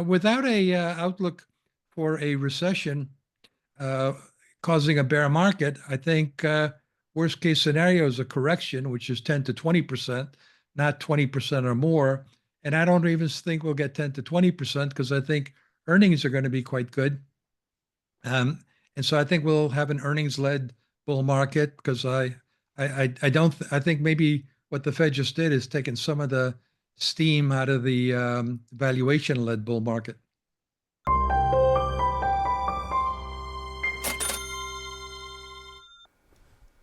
Without a outlook for a recession uh, causing a bear market, I think worst case scenario is a correction, which is 10 to 20%, not 20% or more. And I don't even think we'll get 10 to 20% because I think earnings are going to be quite good. Um, and so I think we'll have an earnings-led bull market because I don't I think maybe what the Fed just did is taken some of the steam out of the valuation-led bull market.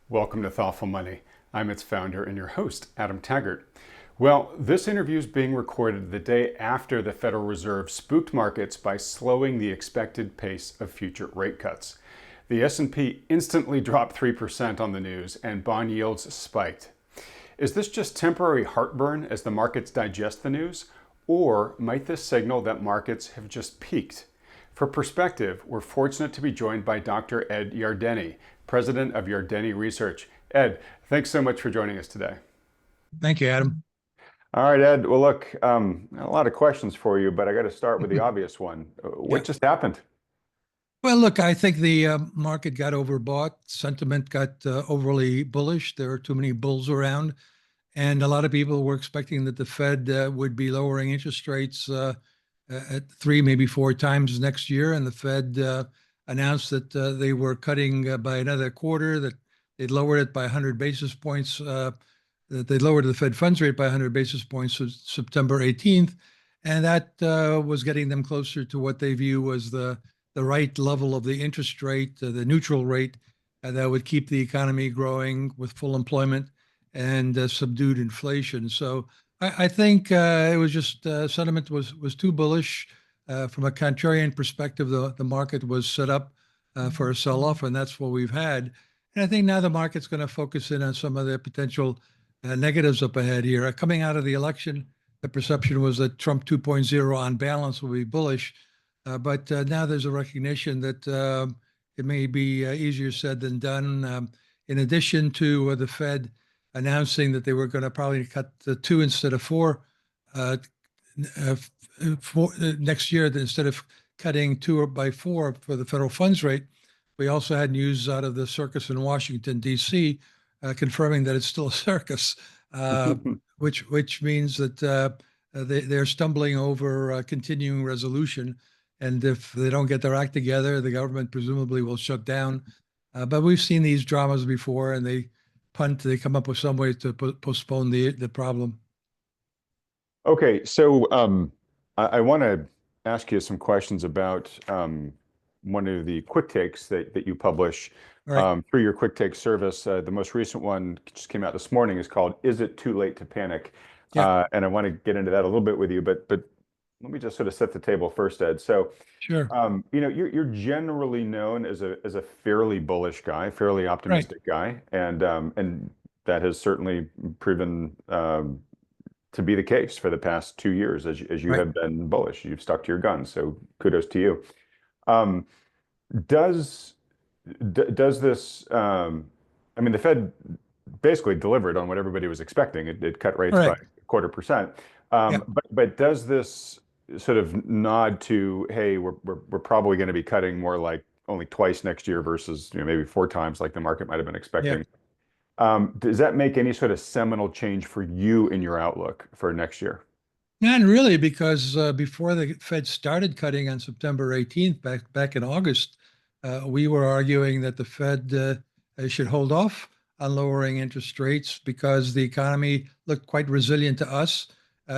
Welcome to Thoughtful Money. I'm its founder and your host, Adam Taggart. Well, this interview is being recorded the day after the Federal Reserve spooked markets by slowing the expected pace of future rate cuts. The S&P instantly dropped 3% on the news and bond yields spiked. Is this just temporary heartburn as the markets digest the news? Or might this signal that markets have just peaked? For perspective, we're fortunate to be joined by Dr. Ed Yardeni, president of Yardeni Research. Ed, thanks so much for joining us today. Thank you, Adam. All right, Ed. Well, look, a lot of questions for you, but I got to start with the obvious one. Yeah. What just happened? Well, look, I think the market got overbought. Sentiment got overly bullish. There are too many bulls around. And a lot of people were expecting that the Fed would be lowering interest rates at 3, maybe 4 times next year. And the Fed announced that they were cutting by another quarter, that they'd lowered it by 100 basis points, that they lowered the Fed funds rate by 100 basis points to September 18th. And that was getting them closer to what they view as the right level of the interest rate, the neutral rate that would keep the economy growing with full employment and subdued inflation. So I think it was just sentiment was too bullish. From a contrarian perspective, the market was set up for a sell-off, and that's what we've had. And I think now the market's going to focus in on some of the potential negatives up ahead here. Coming out of the election, the perception was that Trump 2.0 on balance will be bullish. But now there's a recognition that it may be easier said than done. In addition to the Fed announcing that they were going to probably cut the 2 instead of 4 next year, instead of cutting 2 by 4 for the federal funds rate, we also had news out of the circus in Washington, D.C., confirming that it's still a circus, which means that they're stumbling over continuing resolution. And if they don't get their act together, the government presumably will shut down. But we've seen these dramas before, and they come up with some way to postpone the problem. Okay, so I want to ask you some questions about one of the quick takes that you publish through your quick take service. The most recent one just came out this morning, is called "Is It Too Late to Panic?" Yeah. And I want to get into that a little bit with you, but let me just sort of set the table first, Ed. So, Sure. You're generally known as a fairly bullish guy, fairly optimistic guy, and that has certainly proven to be the case for the past 2 years as you have been bullish. You've stuck to your guns, so kudos to you. Does this? I mean, the Fed basically delivered on what everybody was expecting. It cut rates by 0.25%. But does this sort of nod to, hey, we're probably going to be cutting more like only twice next year versus maybe 4 times like the market might have been expecting? Does that make any sort of seminal change for you in your outlook for next year? Not really, because before the Fed started cutting on September 18th, back in August, we were arguing that the Fed should hold off on lowering interest rates because the economy looked quite resilient to us.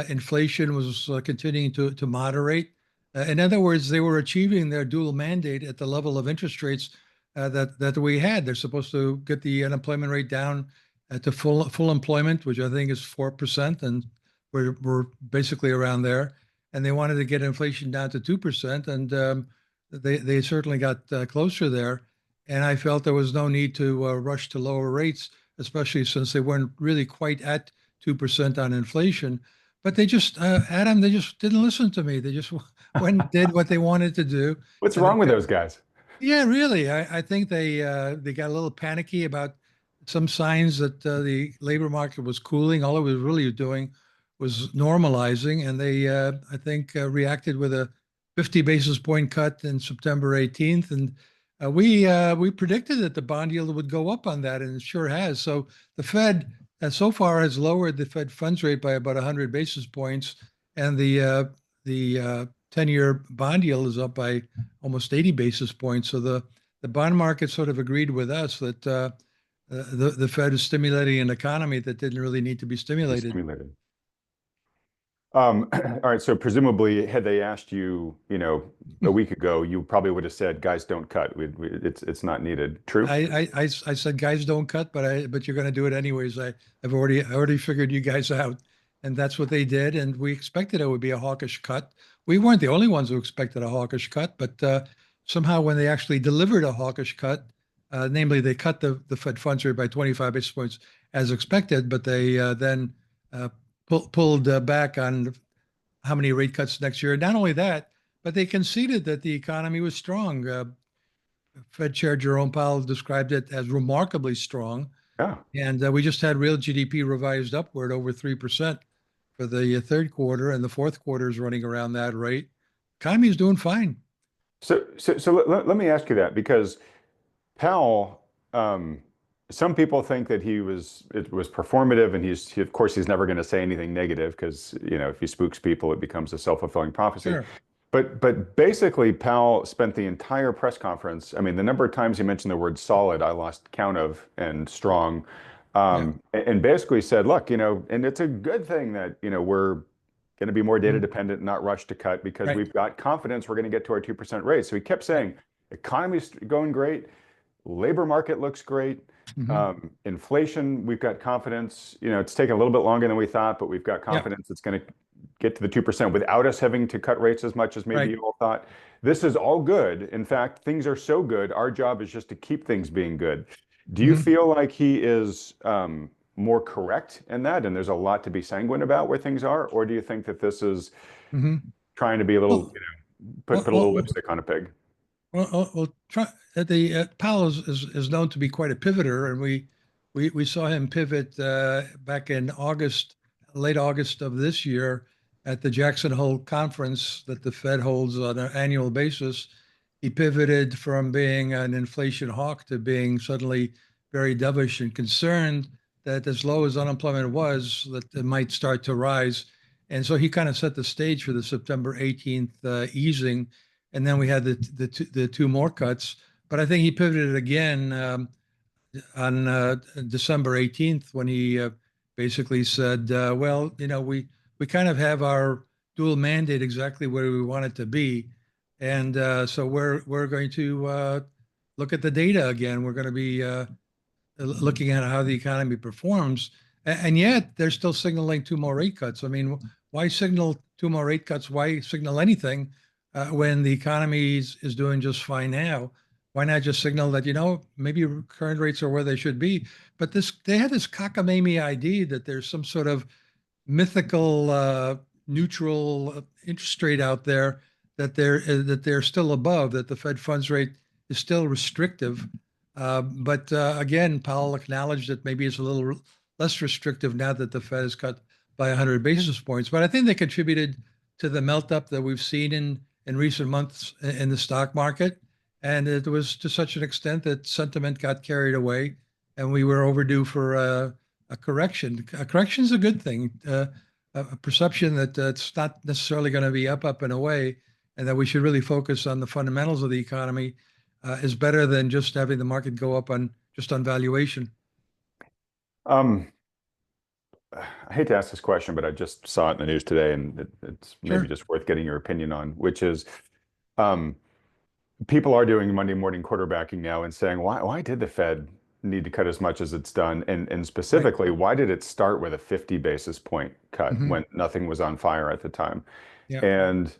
Inflation was continuing to moderate. In other words, they were achieving their dual mandate at the level of interest rates that we had. They're supposed to get the unemployment rate down to full employment, which I think is 4%, and we're basically around there. And they wanted to get inflation down to 2%, and they certainly got closer there. And I felt there was no need to rush to lower rates, especially since they weren't really quite at 2% on inflation. But they just, Adam, they just didn't listen to me. They just went and did what they wanted to do. What's wrong with those guys? Yeah, really. I think they got a little panicky about some signs that the labor market was cooling. All it was really doing was normalizing, and they I think reacted with a 50 basis point cut in September 18th. And we predicted that the bond yield would go up on that, and it sure has. So the Fed so far has lowered the Fed funds rate by about 100 basis points, and the 10-year bond yield is up by almost 80 basis points. So the bond market sort of agreed with us that the Fed is stimulating an economy that didn't really need to be stimulated. Stimulated. All right. So presumably, had they asked you, a week ago, you probably would have said, "Guys, don't cut. It's not needed." True. I said, guys, don't cut, but you're going to do it anyways. I already figured you guys out, and that's what they did. And we expected it would be a hawkish cut. We weren't the only ones who expected a hawkish cut, but somehow when they actually delivered a hawkish cut, namely they cut the Fed funds rate by 25 basis points as expected, but they then pulled back on how many rate cuts next year. Not only that, but they conceded that the economy was strong. Fed Chair Jerome Powell described it as remarkably strong. Yeah. And we just had real GDP revised upward over 3% for the third quarter, and the fourth quarter is running around that rate. Economy is doing fine. So let me ask you that, because Powell, some people think that it was performative, and of course he's never going to say anything negative, because if he spooks people, it becomes a self-fulfilling prophecy. Sure. But basically, Powell spent the entire press conference. I mean, the number of times he mentioned the word solid, I lost count of, and strong, and basically said, look, and it's a good thing that we're going to be more data dependent, not rush to cut, because we've got confidence we're going to get to our 2% rate. So he kept saying, economy's going great, labor market looks great. Inflation, we've got confidence. It's taken a little bit longer than we thought, but we've got confidence it's going to get to the 2% without us having to cut rates as much as maybe you all thought. This is all good. In fact, things are so good, our job is just to keep things being good. Do you feel like he is more correct in that, and there's a lot to be sanguine about where things are? Or do you think that this is trying to be a little, put a little lipstick on a pig? Powell is known to be quite a pivoter, and we saw him pivot back in late August of this year at the Jackson Hole conference that the Fed holds on an annual basis. He pivoted from being an inflation hawk to being suddenly very dovish and concerned that as low as unemployment was, that it might start to rise. And so he kind of set the stage for the September 18th easing. And then we had the two more cuts. But I think he pivoted again on December 18th when he basically said, well, we kind of have our dual mandate exactly where we want it to be. And so we're going to look at the data again. We're going to be looking at how the economy performs. And yet they're still signaling two more rate cuts. I mean, why signal two more rate cuts? Why signal anything when the economy is doing just fine now? Why not just signal that, maybe current rates are where they should be? But they had this cockamamie idea that there's some sort of mythical neutral interest rate out there that they're still above, that the Fed funds rate is still restrictive. But again, Powell acknowledged that maybe it's a little less restrictive now that the Fed has cut by 100 basis points. But I think they contributed to the melt up that we've seen in recent months in the stock market. And it was to such an extent that sentiment got carried away, and we were overdue for a correction. A correction is a good thing. A perception that it's not necessarily going to be up and away, and that we should really focus on the fundamentals of the economy is better than just having the market go up on valuation. I hate to ask this question, but I just saw it in the news today, and it's maybe just worth getting your opinion on, which is people are doing Monday morning quarterbacking now and saying, why did the Fed need to cut as much as it's done? And specifically, why did it start with a 50 basis point cut when nothing was on fire at the time? And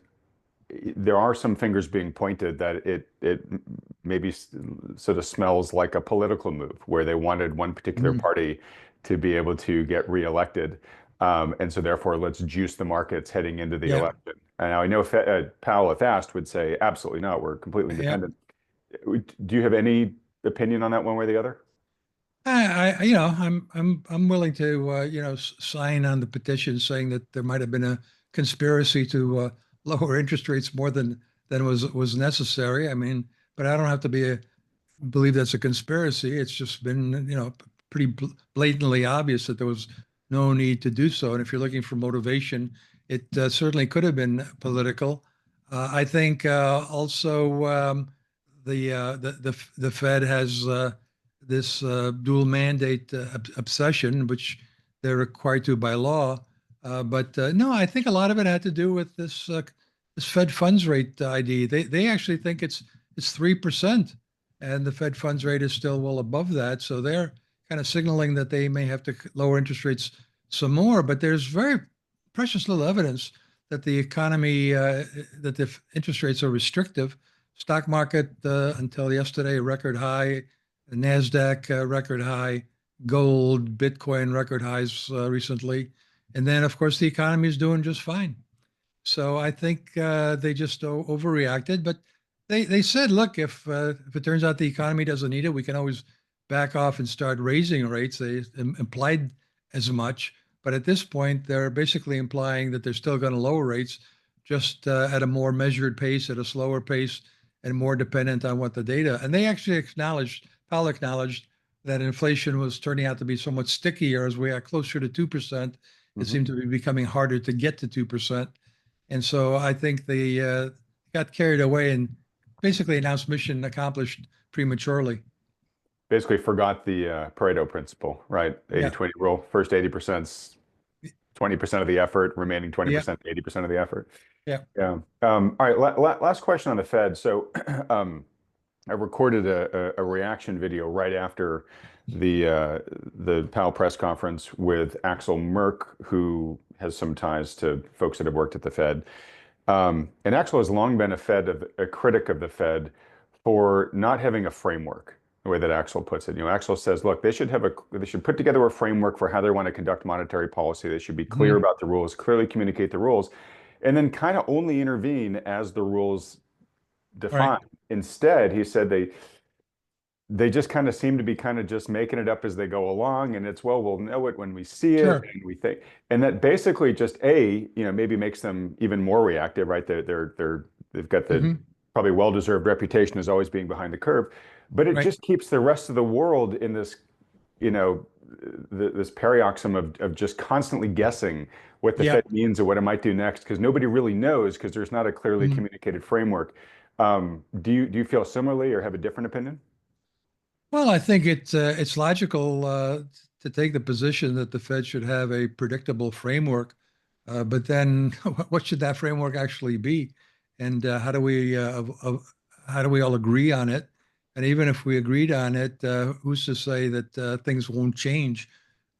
there are some fingers being pointed that it maybe sort of smells like a political move, where they wanted one particular party to be able to get reelected. And so therefore, let's juice the markets heading into the election. And now I know Powell, if asked, would say, absolutely not, we're completely independent. Do you have any opinion on that one way or the other? I'm willing to sign on the petition saying that there might have been a conspiracy to lower interest rates more than was necessary. I mean, but I don't have to believe that's a conspiracy. It's just been, pretty blatantly obvious that there was no need to do so. And if you're looking for motivation, it certainly could have been political. I think also the Fed has this dual mandate obsession, which they're required to by law. But no, I think a lot of it had to do with this Fed funds rate ID. They actually think it's 3%, and the Fed funds rate is still well above that. So they're kind of signaling that they may have to lower interest rates some more. But there's very precious little evidence that the economy, that the interest rates are restrictive. Stock market until yesterday, record high. NASDAQ record high. Gold, Bitcoin record highs recently. And then, of course, the economy is doing just fine. So I think they just overreacted. But they said, look, if it turns out the economy doesn't need it, we can always back off and start raising rates. They implied as much. But at this point, they're basically implying that they're still going to lower rates, just at a more measured pace, at a slower pace, and more dependent on what the data. And they actually Powell acknowledged that inflation was turning out to be somewhat stickier as we got closer to 2%. It seemed to be becoming harder to get to 2%. And so I think they got carried away and basically announced mission accomplished prematurely. Basically forgot the Pareto principle, right? 80-20 rule. First 80%, 20% of the effort, remaining 20%, 80% of the effort. Yeah. Yeah. All right. Last question on the Fed. So I recorded a reaction video right after the Powell press conference with Axel Merk, who has some ties to folks that have worked at the Fed. And Axel has long been a critic of the Fed for not having a framework, the way that Axel puts it. Axel says, look, they should put together a framework for how they want to conduct monetary policy. They should be clear about the rules, clearly communicate the rules, and then kind of only intervene as the rules define. Right. Instead, he said they just kind of seem to be kind of just making it up as they go along, and it's, well, we'll know it when we see it, and we think, and that basically just maybe makes them even more reactive, right? They've got the probably well-deserved reputation as always being behind the curve, but it just keeps the rest of the world in this, this paroxysm of just constantly guessing what the Fed means or what it might do next, because nobody really knows, because there's not a clearly communicated framework. Do you feel similarly or have a different opinion? Well, I think it's logical to take the position that the Fed should have a predictable framework, but then what should that framework actually be, and how do we all agree on it? And even if we agreed on it, who's to say that things won't change?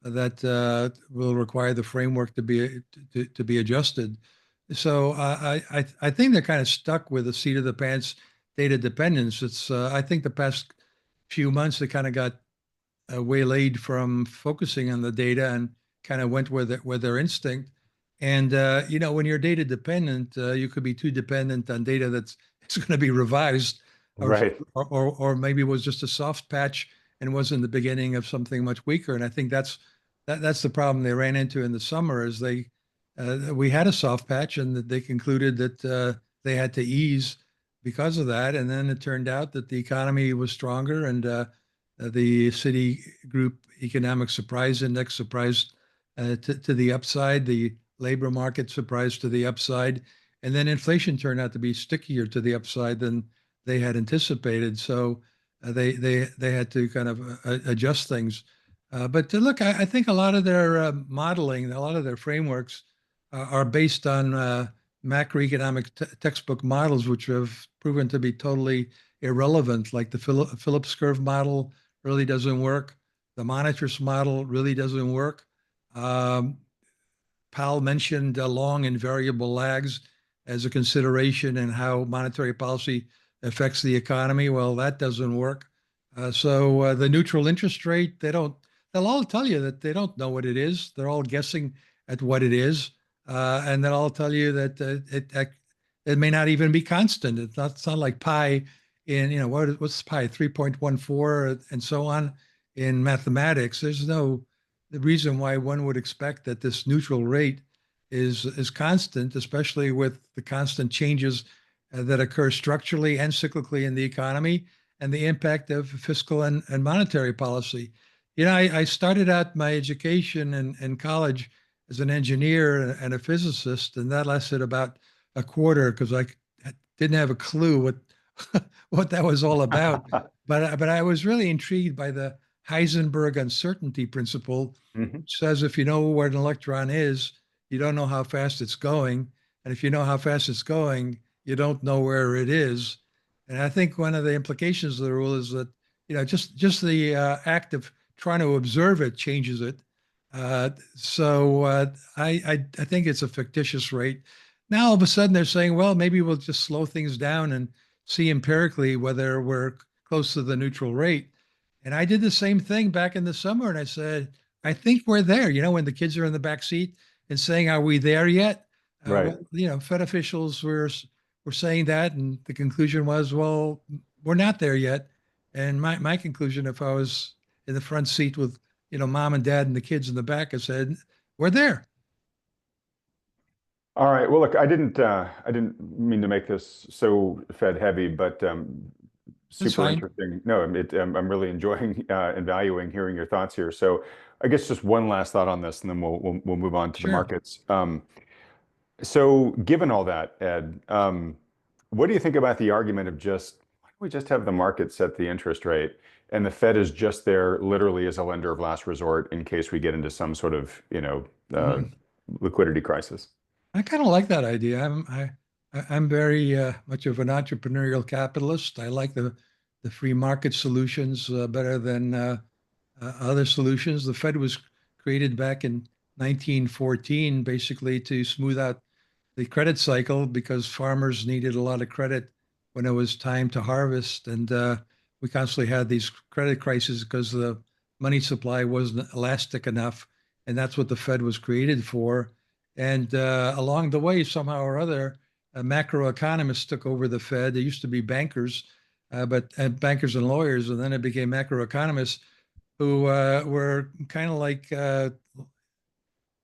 That will require the framework to be adjusted. So I think they're kind of stuck with the seat of the pants data dependence. It's I think the past few months they kind of got waylaid from focusing on the data and kind of went with their instinct. And when you're data dependent, you could be too dependent on data that's it's going to be revised, or maybe it was just a soft patch and wasn't the beginning of something much weaker. And I think that's the problem they ran into in the summer. Is we had a soft patch, and that they concluded that they had to ease because of that. And then it turned out that the economy was stronger, and the Citigroup Economic Surprise Index surprised to the upside. The labor market surprised to the upside. And then inflation turned out to be stickier to the upside than they had anticipated. So they had to kind of adjust things. But look, I think a lot of their modeling, a lot of their frameworks are based on macroeconomic textbook models, which have proven to be totally irrelevant. Like the Phillips curve model really doesn't work. The Monetarist model really doesn't work. Powell mentioned long and variable lags as a consideration in how monetary policy affects the economy. Well, that doesn't work. So the neutral interest rate, they'll all tell you that they don't know what it is. They're all guessing at what it is. And they'll all tell you that it may not even be constant. It's not like pi in, what's pi, 3.14 and so on in mathematics. There's no reason why one would expect that this neutral rate is constant, especially with the constant changes that occur structurally and cyclically in the economy and the impact of fiscal and monetary policy. I started out my education in college as an engineer and a physicist, and that lasted about a quarter because I didn't have a clue what what that was all about. But I was really intrigued by the Heisenberg uncertainty principle, Hmm. which says if you know where an electron is, you don't know how fast it's going, and if you know how fast it's going, you don't know where it is. And I think one of the implications of the rule is that just the act of trying to observe it changes it. I think it's a fictitious rate. Now all of a sudden they're saying, well, maybe we'll just slow things down and see empirically whether we're close to the neutral rate. And I did the same thing back in the summer, and I said, I think we're there. When the kids are in the back seat and saying, "Are we there yet?" Right. Fed officials were saying that, and the conclusion was, "Well, we're not there yet." And my conclusion, if I was in the front seat with mom and dad and the kids in the back, I said, "We're there." All right. Well, look, I didn't mean to make this so Fed heavy, but That's super fine. interesting. No, I'm really enjoying and valuing hearing your thoughts here. So, I guess just one last thought on this, and then we'll move on to the Sure. markets. So, given all that, Ed, what do you think about the argument of just why don't we just have the market set the interest rate, and the Fed is just there literally as a lender of last resort in case we get into some sort of Mhm. liquidity crisis? I kind of like that idea. I'm very much of an entrepreneurial capitalist. I like the free market solutions better than other solutions. The Fed was created back in 1914, basically to smooth out the credit cycle because farmers needed a lot of credit when it was time to harvest, and we constantly had these credit crises because the money supply wasn't elastic enough, and that's what the Fed was created for. And along the way, somehow or other, macroeconomists took over the Fed. They used to be bankers, but bankers and lawyers, and then it became macroeconomists who were kind of like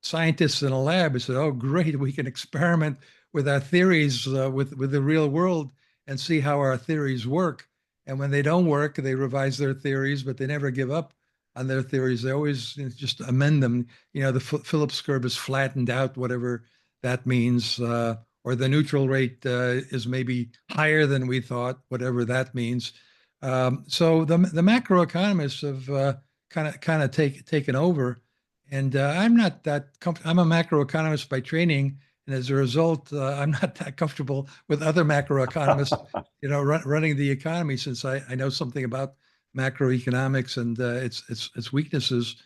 scientists in a lab and said, "Oh, great, we can experiment with our theories with the real world and see how our theories work." And when they don't work, they revise their theories, but they never give up on their theories. They always just amend them. The Phillips curve is flattened out, whatever that means, or the neutral rate is maybe higher than we thought, whatever that means. So the macroeconomists have kind of taken over, and I'm not that comfortable. I'm a macroeconomist by training, and as a result, I'm not that comfortable with other macroeconomists, running the economy, since I know something about macroeconomics and its weaknesses.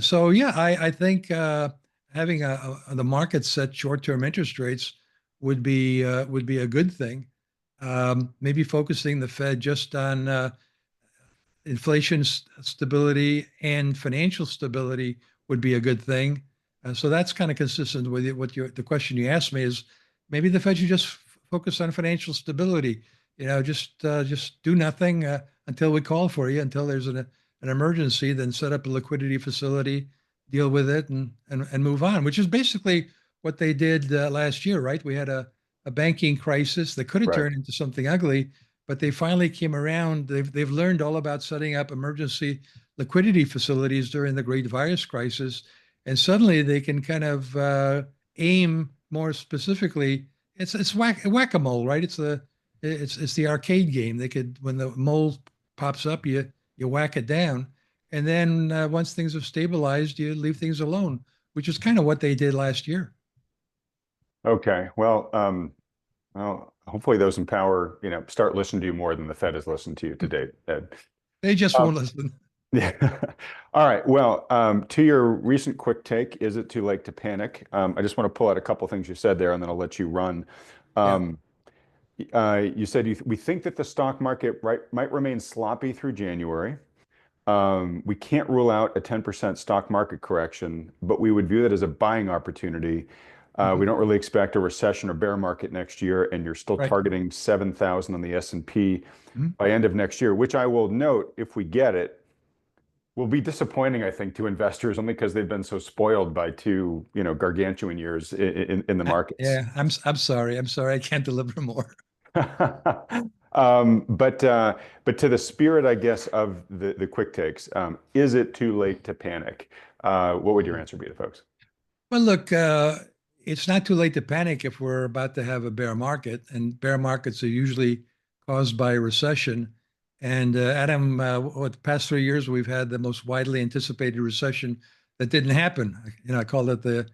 So yeah, I think having the market set short-term interest rates would be a good thing. Maybe focusing the Fed just on inflation stability and financial stability would be a good thing. So that's kind of consistent with what the question you asked me is maybe the Fed should just focus on financial stability. Just do nothing until we call for you, until there's an emergency, then set up a liquidity facility, deal with it, and move on, which is basically what they did last year, right? We had a banking crisis that could have Right. turned into something ugly, but they finally came around. They've learned all about setting up emergency liquidity facilities during the Great Virus Crisis, and suddenly they can kind of aim more specifically. It's whack a mole, right? It's the arcade game. They could, when the mole pops up, you whack it down, and then once things have stabilized, you leave things alone, which is kind of what they did last year. Okay. Well, hopefully those in power, start listening to you more than the Fed has listened to you to date, Ed. They just Um, won't listen. yeah. All right. Well, to your recent quick take, is it too late to panic? I just want to pull out a couple things you said there, and then I'll let you run. Yeah. Um, you said we think that the stock market might remain sloppy through January. We can't rule out a 10% stock market correction, but we would view that as a buying opportunity. We Mhm. don't really expect a recession or bear market next year, and you're still Right. targeting 7,000 on the S&P Mhm. by end of next year, which I will note, if we get it, will be disappointing, I think, to investors only because they've been so spoiled by two, gargantuan years in the markets. Yeah, I'm sorry. I'm sorry. I can't deliver more. But to the spirit, I guess, of the quick takes, is it too late to panic? What would your answer be to folks? Well, look, it's not too late to panic if we're about to have a bear market, and bear markets are usually caused by a recession. And Adam, what the past 3 years we've had the most widely anticipated recession that didn't happen. I call it the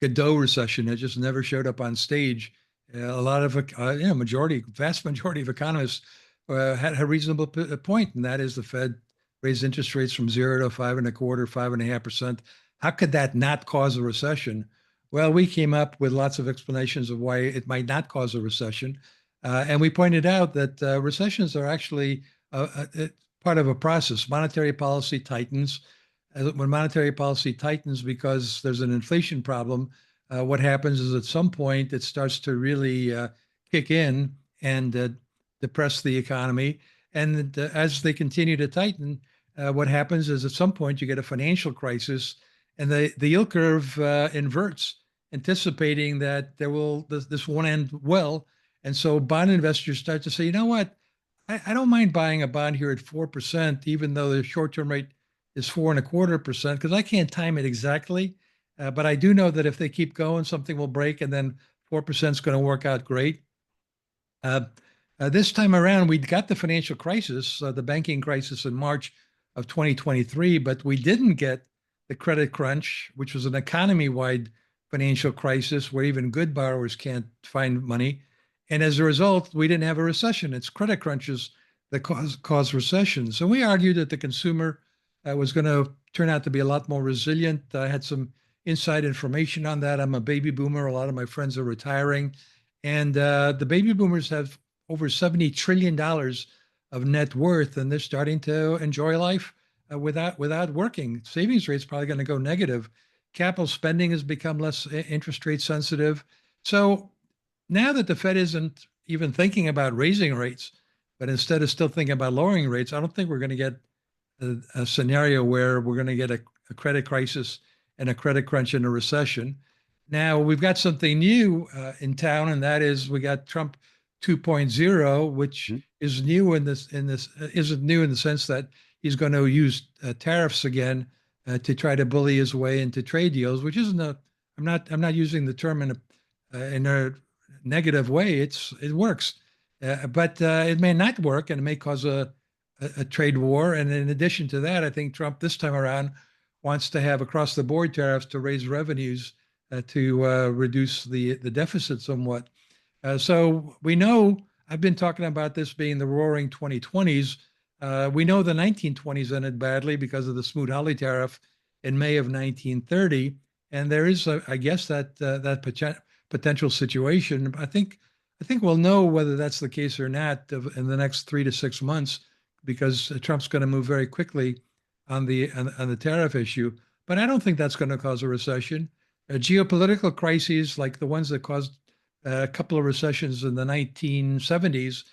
Godot recession. It just never showed up on stage. A lot of vast majority of economists had a reasonable point, and that is the Fed raised interest rates from 0 to 5.25, 5.5%. How could that not cause a recession? Well, we came up with lots of explanations of why it might not cause a recession, and we pointed out that recessions are actually part of a process. Monetary policy tightens. When monetary policy tightens because there's an inflation problem, what happens is at some point it starts to really kick in and depress the economy. And as they continue to tighten, what happens is at some point you get a financial crisis, and the yield curve inverts, anticipating that this won't end well. And so bond investors start to say, you know what, I don't mind buying a bond here at 4%, even though the short-term rate is 4.25%, because I can't time it exactly. But I do know that if they keep going, something will break, and then 4% is going to work out great. Uh, this time around, we got the financial crisis, the banking crisis in March of 2023, but we didn't get the credit crunch, which was an economy-wide financial crisis where even good borrowers can't find money. And as a result, we didn't have a recession. It's credit crunches that cause recession. So we argued that the consumer was going to turn out to be a lot more resilient. I had some inside information on that. I'm a baby boomer. A lot of my friends are retiring. And the baby boomers have over $70 trillion of net worth, and they're starting to enjoy life without working. Savings rate's probably going to go negative. Capital spending has become less interest rate sensitive. So now that the Fed isn't even thinking about raising rates, but instead is still thinking about lowering rates, I don't think we're going to get a scenario where we're going to get a credit crisis and a credit crunch and a recession. Now we've got something new in town, and that is we got Trump 2.0, which is new isn't new in the sense that he's going to use tariffs again to try to bully his way into trade deals, which isn't a. I'm not using the term in a negative way. It works, but it may not work, and it may cause a trade war. And in addition to that, I think Trump this time around wants to have across the board tariffs to raise revenues to reduce the deficit somewhat. So we know I've been talking about this being the roaring 2020s. We know the 1920s ended badly because of the Smoot-Hawley tariff in May of 1930, and there is, I guess, that potential situation. I think we'll know whether that's the case or not in the next 3 to 6 months, because Trump's going to move very quickly on the tariff issue. But I don't think that's going to cause a recession. Geopolitical crises like the ones that caused a couple of recessions in the 1970s,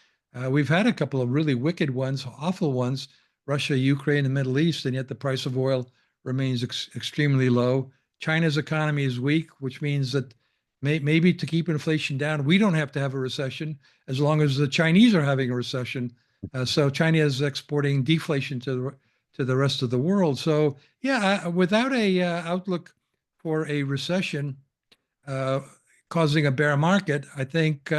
we've had a couple of really wicked ones, awful ones, Russia, Ukraine, and Middle East, and yet the price of oil remains extremely low. China's economy is weak, which means that maybe to keep inflation down, we don't have to have a recession as long as the Chinese are having a recession. So China is exporting deflation to the rest of the world. So yeah, without a outlook for a recession uh, causing a bear market, I think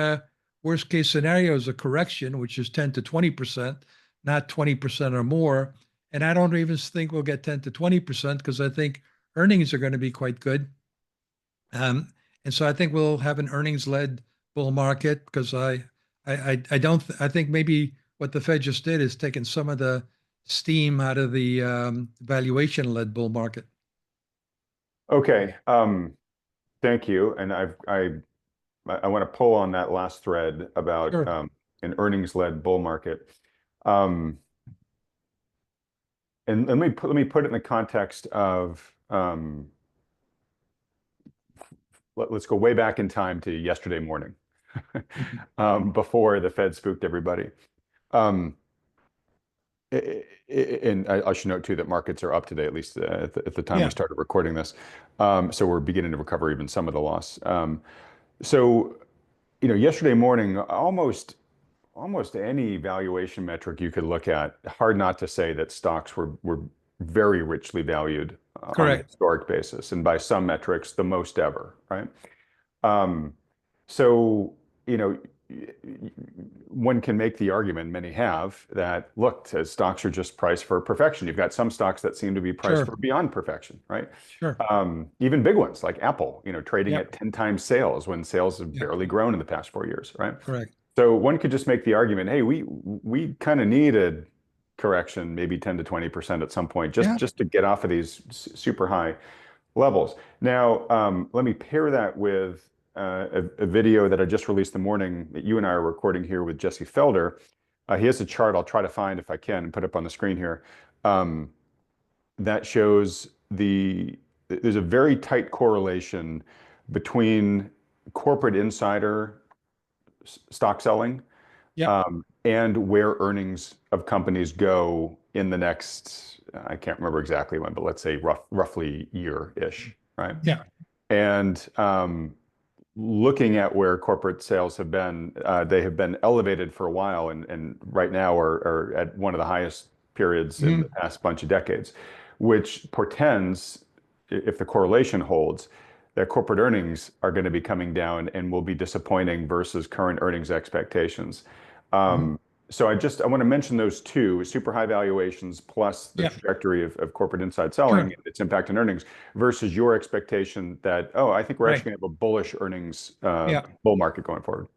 worst case scenario is a correction, which is 10 to 20%, not 20% or more. And I don't even think we'll get 10 to 20% because I think earnings are going to be quite good. Um, and so I think we'll have an earnings-led bull market because I don't I think maybe what the Fed just did is taken some of the steam out of the valuation-led bull market. Okay. Thank you. And I want to pull on that last thread about Sure. an earnings-led bull market. Um, and let me put it in the context of let's go way back in time to yesterday morning, before the Fed spooked everybody. Um, And I should note too that markets are up today, at least at the time we Yeah, started recording this. So we're beginning to recover even some of the loss. So, yesterday morning, almost any valuation metric you could look at, hard not to say that stocks were very richly valued on a correct. historic basis, and by some metrics, the most ever, right? Um, so, you know, one can make the argument, many have, that look, stocks are just priced for perfection. You've got some stocks that seem to be priced Sure, for beyond perfection, right? sure. Even big ones like Apple, trading Yep, at 10 times sales when sales have yep, barely grown in the past 4 years, right? correct. So one could just make the argument, hey, we kind of need a correction, maybe 10 to 20% at some point, Yeah, just to get off of these super high levels. Now, let me pair that with a video that I just released the morning that you and I are recording here with Jesse Felder. He has a chart I'll try to find if I can and put up on the screen here, um, that shows there's a very tight correlation between corporate insider stock selling yep. and where earnings of companies go in the next, I can't remember exactly when, but let's say roughly year-ish, right? Yeah. And looking at where corporate sales have been, they have been elevated for a while, and right now are at one of the highest periods in the Mhm. past bunch of decades, which portends, if the correlation holds, that corporate earnings are going to be coming down and will be disappointing versus current earnings expectations. Mhm. So I want to mention those two, super high valuations plus the Yeah, trajectory of corporate inside selling sure. and its impact on earnings versus your expectation that, oh, I think we're Right. actually going to have a bullish earnings Yeah. bull market going forward.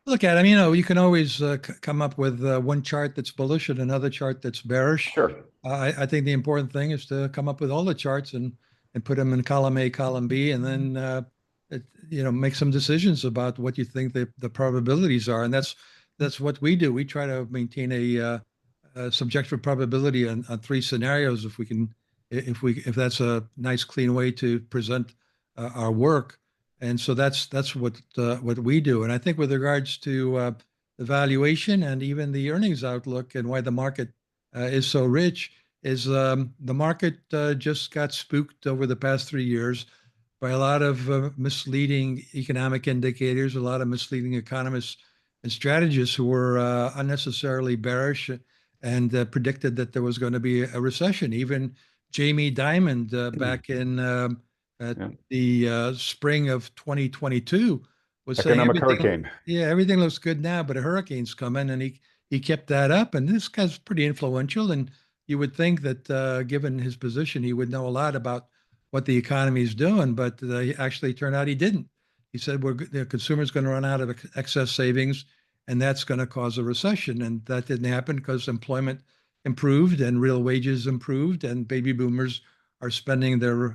Look at them, you can always come up with one chart that's bullish and another chart that's bearish. Sure. I think the important thing is to come up with all the charts and put them in column A, column B, and then make some decisions about what you think the probabilities are, and that's what we do. We try to maintain a subjective probability on three scenarios if we can, if that's a nice clean way to present our work. And so that's what we do. And I think with regards to the valuation and even the earnings outlook and why the market is so rich is the market just got spooked over the past 3 years by a lot of misleading economic indicators, a lot of misleading economists and strategists who were unnecessarily bearish and predicted that there was going to be a recession. Even Jamie Dimon back in at Yeah. the spring of 2022 was saying Economic hurricane. everything looks good now, but a hurricane's coming, and he kept that up. And this guy's pretty influential, and you would think that given his position, he would know a lot about what the economy is doing, but actually turned out he didn't. He said the consumer's going to run out of excess savings, and that's going to cause a recession. And that didn't happen because employment improved and real wages improved, and baby boomers are spending their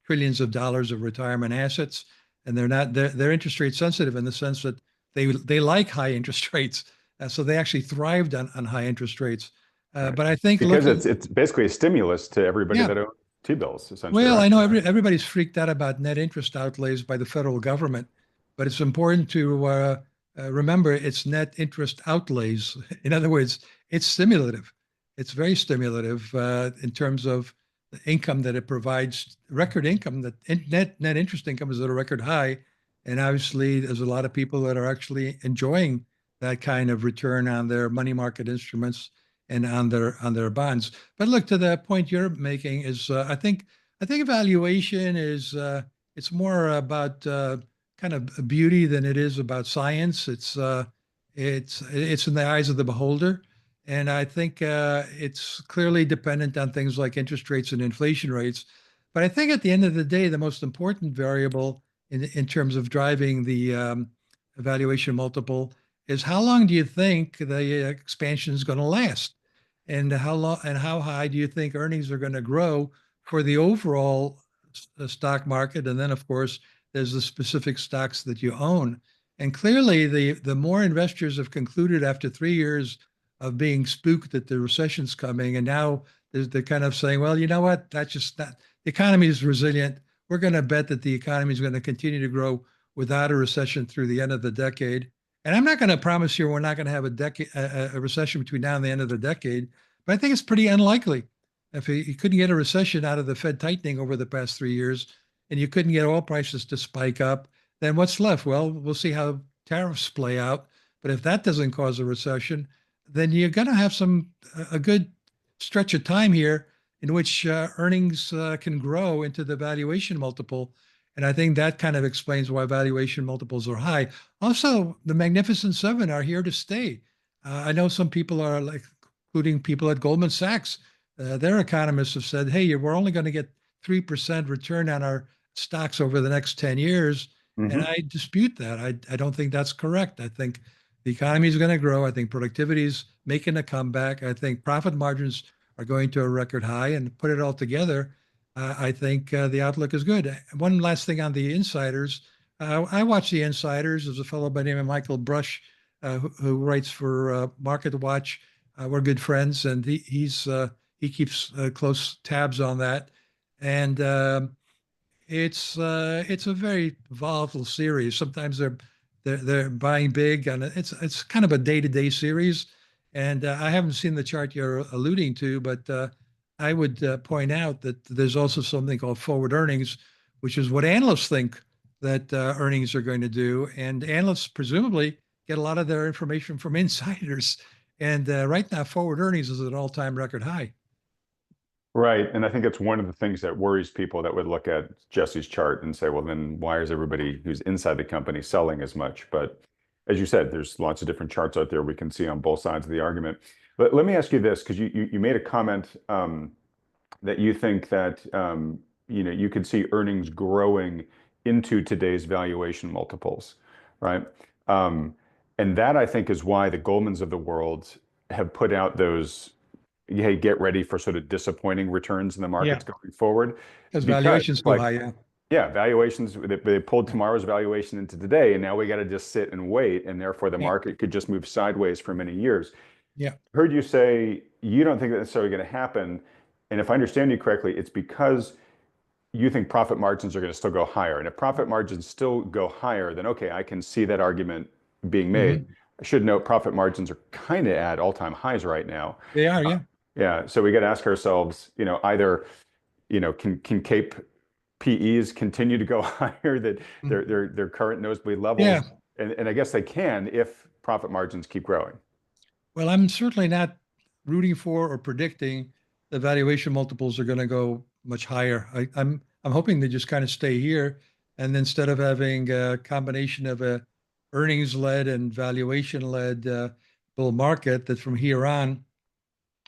trillions of dollars of retirement assets, and they're interest rate sensitive in the sense that they like high interest rates, so they actually thrived on high interest rates. Right. But I think Because looking, it's basically a stimulus to everybody yeah, that owns T-bills, essentially, well, right? I know everybody's freaked out about net interest outlays by the federal government, but it's important to remember it's net interest outlays. In other words, it's stimulative. It's very stimulative in terms of the income that it provides, record income, that net interest income is at a record high. And obviously, there's a lot of people that are actually enjoying that kind of return on their money market instruments and on their bonds. But look, to the point you're making is, I think evaluation is it's more about kind of beauty than it is about science. It's in the eyes of the beholder, and I think it's clearly dependent on things like interest rates and inflation rates. But I think at the end of the day, the most important variable in terms of driving the evaluation multiple is how long do you think the expansion is going to last, and how long and how high do you think earnings are going to grow for the overall stock market, and then of course there's the specific stocks that you own. And clearly, the more investors have concluded after 3 years of being spooked that the recession's coming, and now they're kind of saying, well, you know what, that's just not, the economy is resilient. We're going to bet that the economy is going to continue to grow without a recession through the end of the decade. And I'm not going to promise you we're not going to have a recession between now and the end of the decade, but I think it's pretty unlikely. If you couldn't get a recession out of the Fed tightening over the past 3 years, and you couldn't get oil prices to spike up, then what's left? Well, we'll see how tariffs play out. But if that doesn't cause a recession, then you're going to have a good stretch of time here in which earnings can grow into the valuation multiple. And I think that kind of explains why valuation multiples are high. Also, the Magnificent Seven are here to stay. I know some people are like, including people at Goldman Sachs, their economists have said, hey, we're only going to get 3% return on our stocks over the next 10 years. And Hmm. I dispute that. I don't think that's correct. I think the economy is going to grow. I think productivity is making a comeback. I think profit margins are going to a record high, and put it all together, I think the outlook is good. One last thing on the insiders. I watch the insiders. There's a fellow by the name of Michael Brush who writes for Market Watch. We're good friends, and he keeps close tabs on that. And it's a very volatile series. Sometimes they're buying big, and it's kind of a day-to-day series. And I haven't seen the chart you're alluding to, but I would point out that there's also something called forward earnings, which is what analysts think that earnings are going to do. And analysts presumably get a lot of their information from insiders. And right now, forward earnings is at an all-time record high. Right. And I think it's one of the things that worries people that would look at Jesse's chart and say, well, then why is everybody who's inside the company selling as much? But as you said, there's lots of different charts out there we can see on both sides of the argument. But let me ask you this, because you made a comment that you think that you could see earnings growing into today's valuation multiples, right? Um, and that I think is why the Goldmans of the world have put out those, hey, get ready for sort of disappointing returns in the Yeah, markets going forward. because Because valuation's it's too like, high. Yeah. yeah, valuations, they pulled Yeah. tomorrow's valuation into today, and now we got to just sit and wait, and therefore the Yeah. market could just move sideways for many years. Yeah. Heard you say you don't think that's necessarily going to happen. And if I understand you correctly, it's because you think profit margins are going to still go higher. And if profit margins still go higher, then okay, I can see that argument being made. Hmm. I should note profit margins are kind of at all-time highs right now. They are. Uh, Yeah. yeah, so we got to ask ourselves, either, can Cape PEs continue to go higher that Mm. their current nosebleed levels? Yeah. And I guess they can if profit margins keep growing. Well, I'm certainly not rooting for or predicting the valuation multiples are going to go much higher. I'm hoping they just kind of stay here, and instead of having a combination of a earnings led and valuation led bull market, that from here on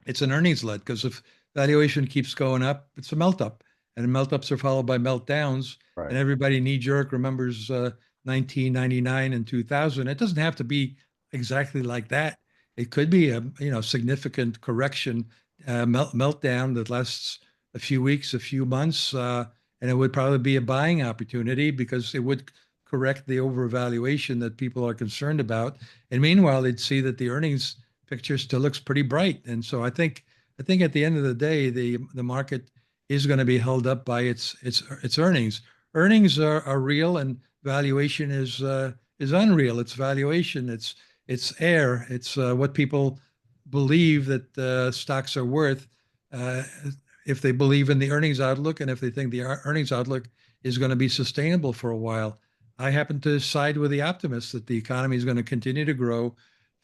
it's an earnings led, because if valuation keeps going up, it's a melt up, and melt ups are followed by meltdowns. Right. And everybody knee jerk remembers 1999 and 2000. It doesn't have to be exactly like that. It could be a significant correction, meltdown that lasts a few weeks, a few months, and it would probably be a buying opportunity because it would correct the overvaluation that people are concerned about. And meanwhile, they'd see that the earnings picture still looks pretty bright. And so I think at the end of the day, the market is going to be held up by its earnings. Earnings are real, and valuation is unreal. It's valuation. It's air. It's what people believe that stocks are worth. Uh, if they believe in the earnings outlook, and if they think the earnings outlook is going to be sustainable for a while. I happen to side with the optimists that the economy is going to continue to grow,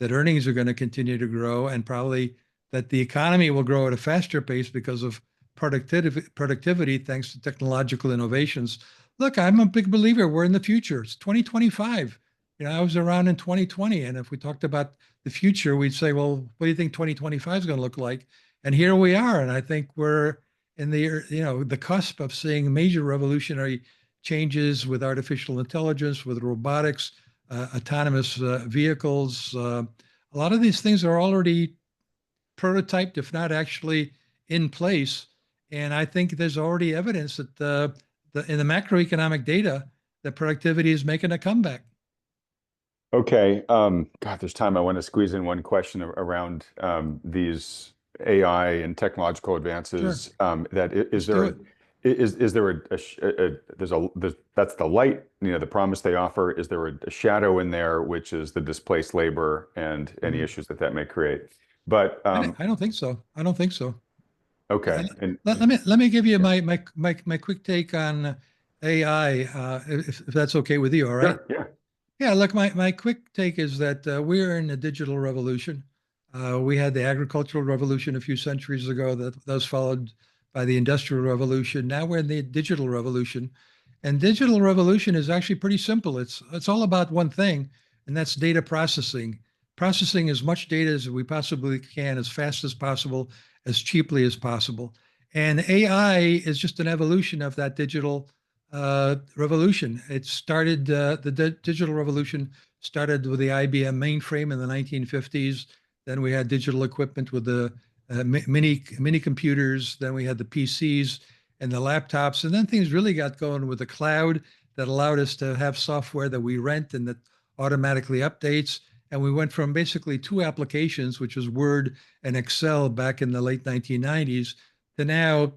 that earnings are going to continue to grow, and probably that the economy will grow at a faster pace because of productivity thanks to technological innovations. Look, I'm a big believer. We're in the future. It's 2025. I was around in 2020, and if we talked about the future, we'd say, well, what do you think 2025 is going to look like? And here we are, and I think we're in the cusp of seeing major revolutionary changes with artificial intelligence, with robotics, autonomous vehicles. A lot of these things are already prototyped, if not actually in place. And I think there's already evidence that in the macroeconomic data, that productivity is making a comeback. Okay. God, there's time. I want to squeeze in one question around these AI and technological Sure, advances. That is let's do there it. is there there's that's the light, the promise they offer. Is there a shadow in there, which is the displaced labor and any Mhm. issues that may create? But I don't think so. I don't think so. Uh, okay, and let me give you yeah, my quick take on AI, if that's okay with you. All right. sure, yeah, Yeah, look, my quick take is that we're in a digital revolution. We had the agricultural revolution a few centuries ago that was followed by the industrial revolution. Now we're in the digital revolution. And digital revolution is actually pretty simple. It's all about one thing, and that's data processing. Processing as much data as we possibly can, as fast as possible, as cheaply as possible. And AI is just an evolution of that digital revolution. It started digital revolution started with the IBM mainframe in the 1950s. Then we had digital equipment with the mini computers. Then we had the PCs and the laptops, and then things really got going with the cloud that allowed us to have software that we rent and that automatically updates. And we went from basically two applications, which was Word and Excel back in the late 1990s, to now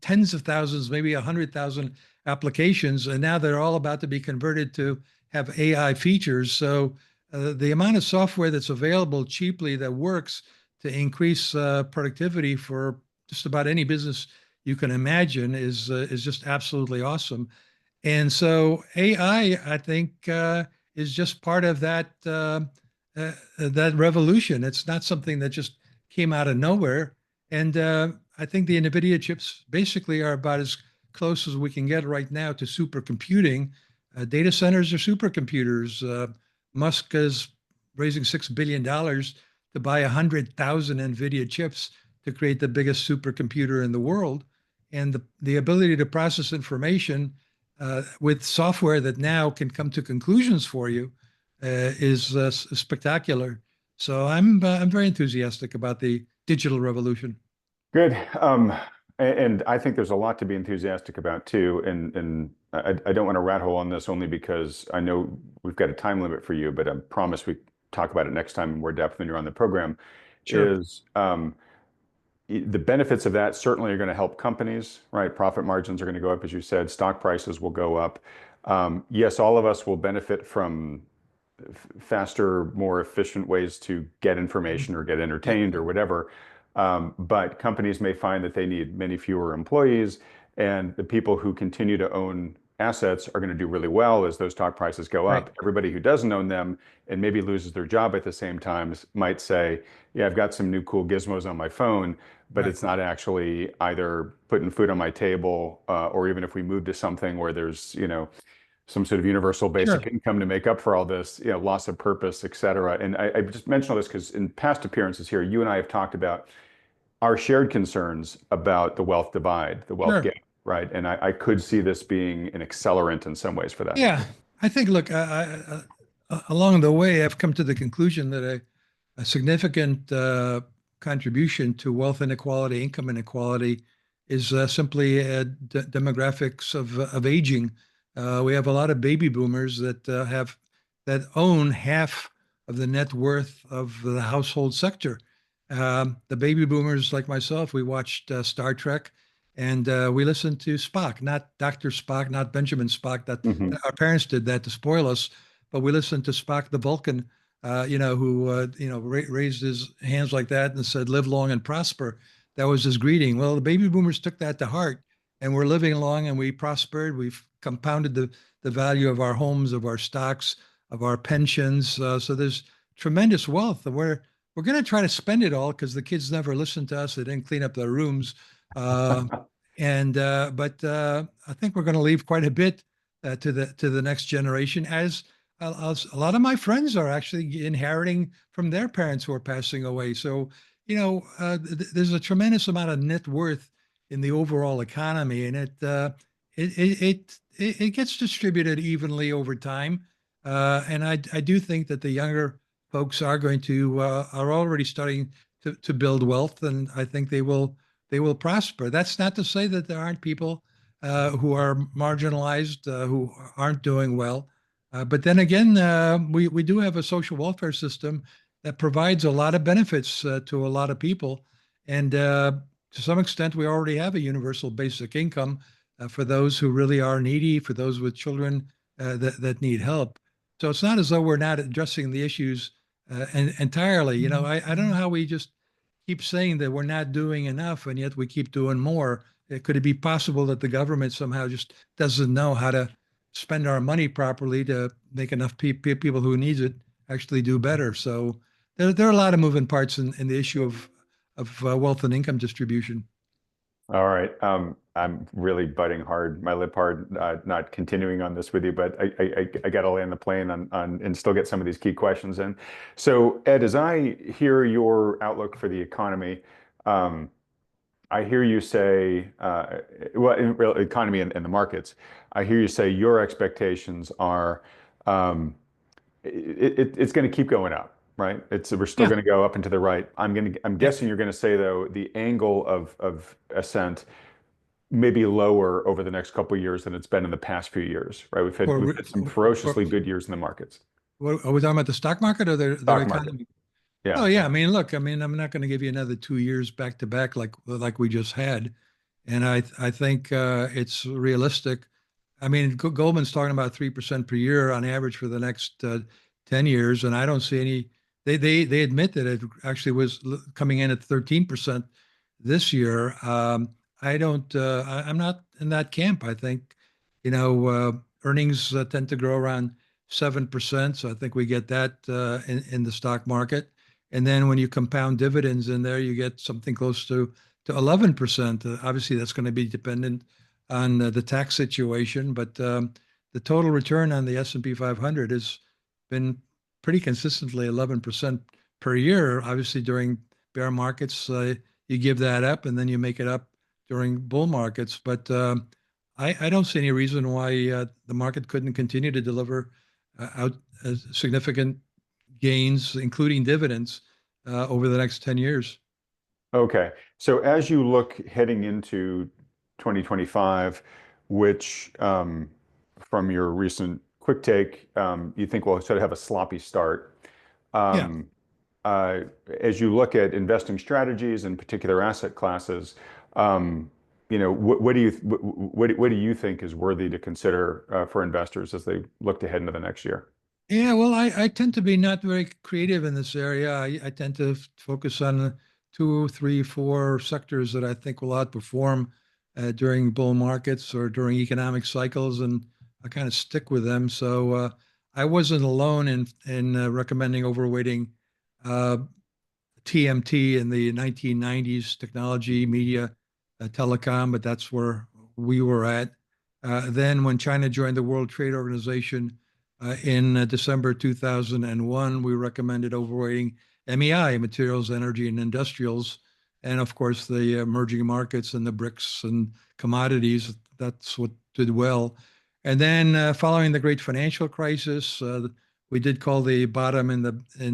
tens of thousands, maybe 100,000 applications, and now they're all about to be converted to have AI features. So the amount of software that's available cheaply that works to increase productivity for just about any business you can imagine is just absolutely awesome. And so AI, I think, is just part of that revolution. It's not something that just came out of nowhere. And I think the NVIDIA chips basically are about as close as we can get right now to supercomputing. Data centers are supercomputers. Musk is raising $6 billion to buy 100,000 NVIDIA chips to create the biggest supercomputer in the world. And the ability to process information with software that now can come to conclusions for you is spectacular. So I'm very enthusiastic about the digital revolution. good. And I think there's a lot to be enthusiastic about too. And I don't want to rat hole on this only because I know we've got a time limit for you, but I promise we talk about it next time in more depth when you're on the program. Sure. Is the benefits of that certainly are going to help companies, right? Profit margins are going to go up, as you said. Stock prices will go up. Yes, all of us will benefit from faster, more efficient ways to get Mhm. information or get Yeah. entertained or whatever. But companies may find that they need many fewer employees, and the people who continue to own assets are going to do really well as those stock prices go Right. up. Everybody who doesn't own them and maybe loses their job at the same time might say, yeah, I've got some new cool gizmos on my phone, but Right. it's not actually either putting food on my table, or even if we move to something where there's, some sort of universal basic Sure. income to make up for all this, loss of purpose, et cetera. And I just mention all this because in past appearances here, you and I have talked about our shared concerns about the wealth divide, the wealth Sure. gap, right? And I could see this being an accelerant in some ways for that. Yeah. I think, look, along the way, I've come to the conclusion that a significant contribution to wealth inequality, income inequality, is simply demographics of aging. We have a lot of baby boomers that own half of the net worth of the household sector. The baby boomers, like myself, we watched Star Trek, and we listened to Spock, not Dr. Spock, not Benjamin Spock. That Hmm. our parents did that to spoil us, but we listened to Spock the Vulcan, who raised his hands like that and said, "Live long and prosper." That was his greeting. Well, the baby boomers took that to heart, and we're living long and we prospered. We've compounded the value of our homes, of our stocks, of our pensions. So there's tremendous wealth, and we're going to try to spend it all because the kids never listened to us. They didn't clean up their rooms, uh, and but I think we're going to leave quite a bit to the next generation as a lot of my friends are actually inheriting from their parents who are passing away. So, there's a tremendous amount of net worth in the overall economy, and it gets distributed evenly over time. And I do think that the younger folks are already starting to build wealth, and I think they will prosper. That's not to say that there aren't people who are marginalized, who aren't doing well. But then again, we do have a social welfare system that provides a lot of benefits to a lot of people. And to some extent, we already have a universal basic income for those who really are needy, for those with children that need help. So it's not as though we're not addressing the issues and entirely. I don't know how we just keep saying that we're not doing enough, and yet we keep doing more. Could it be possible that the government somehow just doesn't know how to spend our money properly to make enough people who needs it actually do better? So there are a lot of moving parts in the issue of wealth and income distribution. All right. I'm really butting hard, my lip hard, not continuing on this with you, but I got to land the plane on and still get some of these key questions in. So, Ed, as I hear your outlook for the economy, um, I hear you say, well, in real economy and the markets, I hear you say your expectations are it's going to keep going up, right? We're still Yeah. going to go up and to the right. I'm Yeah. guessing you're going to say though the angle of ascent may be lower over the next couple of years than it's been in the past few years, right? We've For, had some for, ferociously good years in the markets. what, are we talking about the stock market or their Stock market. economy? Yeah. Oh yeah, I mean, look, I mean, I'm not going to give you another 2 years back to back like we just had, and I think it's realistic. I mean, Goldman's talking about 3% per year on average for the next 10 years, and I don't see any. They admit that it actually was coming in at 13% this year. I don't. I'm not in that camp. I think, earnings tend to grow around 7%, so I think we get that in the stock market. And then when you compound dividends in there, you get something close to 11%. Obviously, that's going to be dependent on the tax situation, but the total return on the S&P 500 has been pretty consistently 11% per year. Obviously, during bear markets, you give that up, and then you make it up during bull markets. But I don't see any reason why the market couldn't continue to deliver out significant gains, including dividends, over the next 10 years. Okay. So as you look heading into 2025, which from your recent quick take, you think will sort of have a sloppy start. Yeah. Um, uh, as you look at investing strategies and particular asset classes, um, what do you think is worthy to consider for investors as they look to head into the next year? Yeah, well, I tend to be not very creative in this area. I tend to focus on two, three, four sectors that I think will outperform during bull markets or during economic cycles, and I kind of stick with them. So I wasn't alone in recommending overweighting uh, TMT in the 1990s, technology, media, telecom, but that's where we were at. Then, when China joined the World Trade Organization in December 2001, we recommended overweighting MEI, materials, energy, and industrials. And of course, the emerging markets and the BRICS and commodities, that's what did well. And then, following the great financial crisis, we did call the bottom in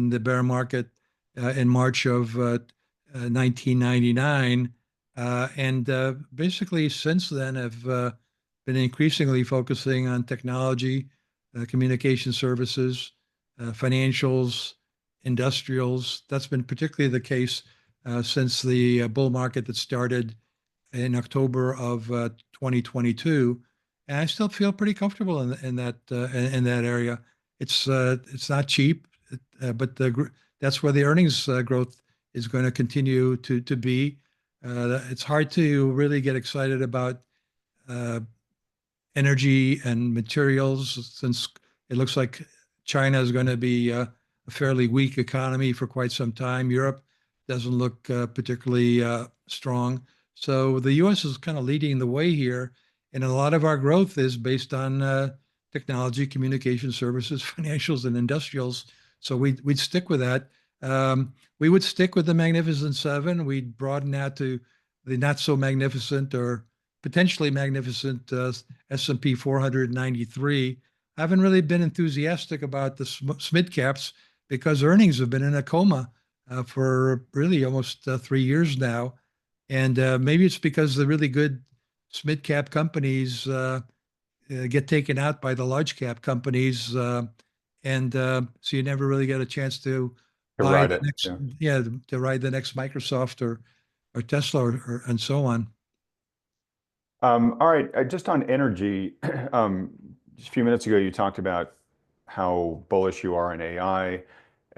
the bear market in March of 1999. And basically, since then, have been increasingly focusing on technology, communication services, financials, industrials. That's been particularly the case since the bull market that started in October of 2022. And I still feel pretty comfortable in that area. It's not cheap, but that's where the earnings growth is going to continue to be. It's hard to really get excited about uh, energy and materials since it looks like China is going to be a fairly weak economy for quite some time. Europe doesn't look particularly strong. So the U.S. is kind of leading the way here, and a lot of our growth is based on technology, communication services, financials, and industrials. So we'd stick with that. We would stick with the Magnificent Seven. We'd broaden out to the not so magnificent or potentially magnificent S&P 493. I haven't really been enthusiastic about the SMID caps because earnings have been in a coma for really almost 3 years now. And maybe it's because the really good SMID cap companies get taken out by the large cap companies. And so you never really get a chance to To buy ride the it. next, Yeah. yeah, to ride the next Microsoft or Tesla and so on. All right, just on energy, just a few minutes ago, you talked about how bullish you are in AI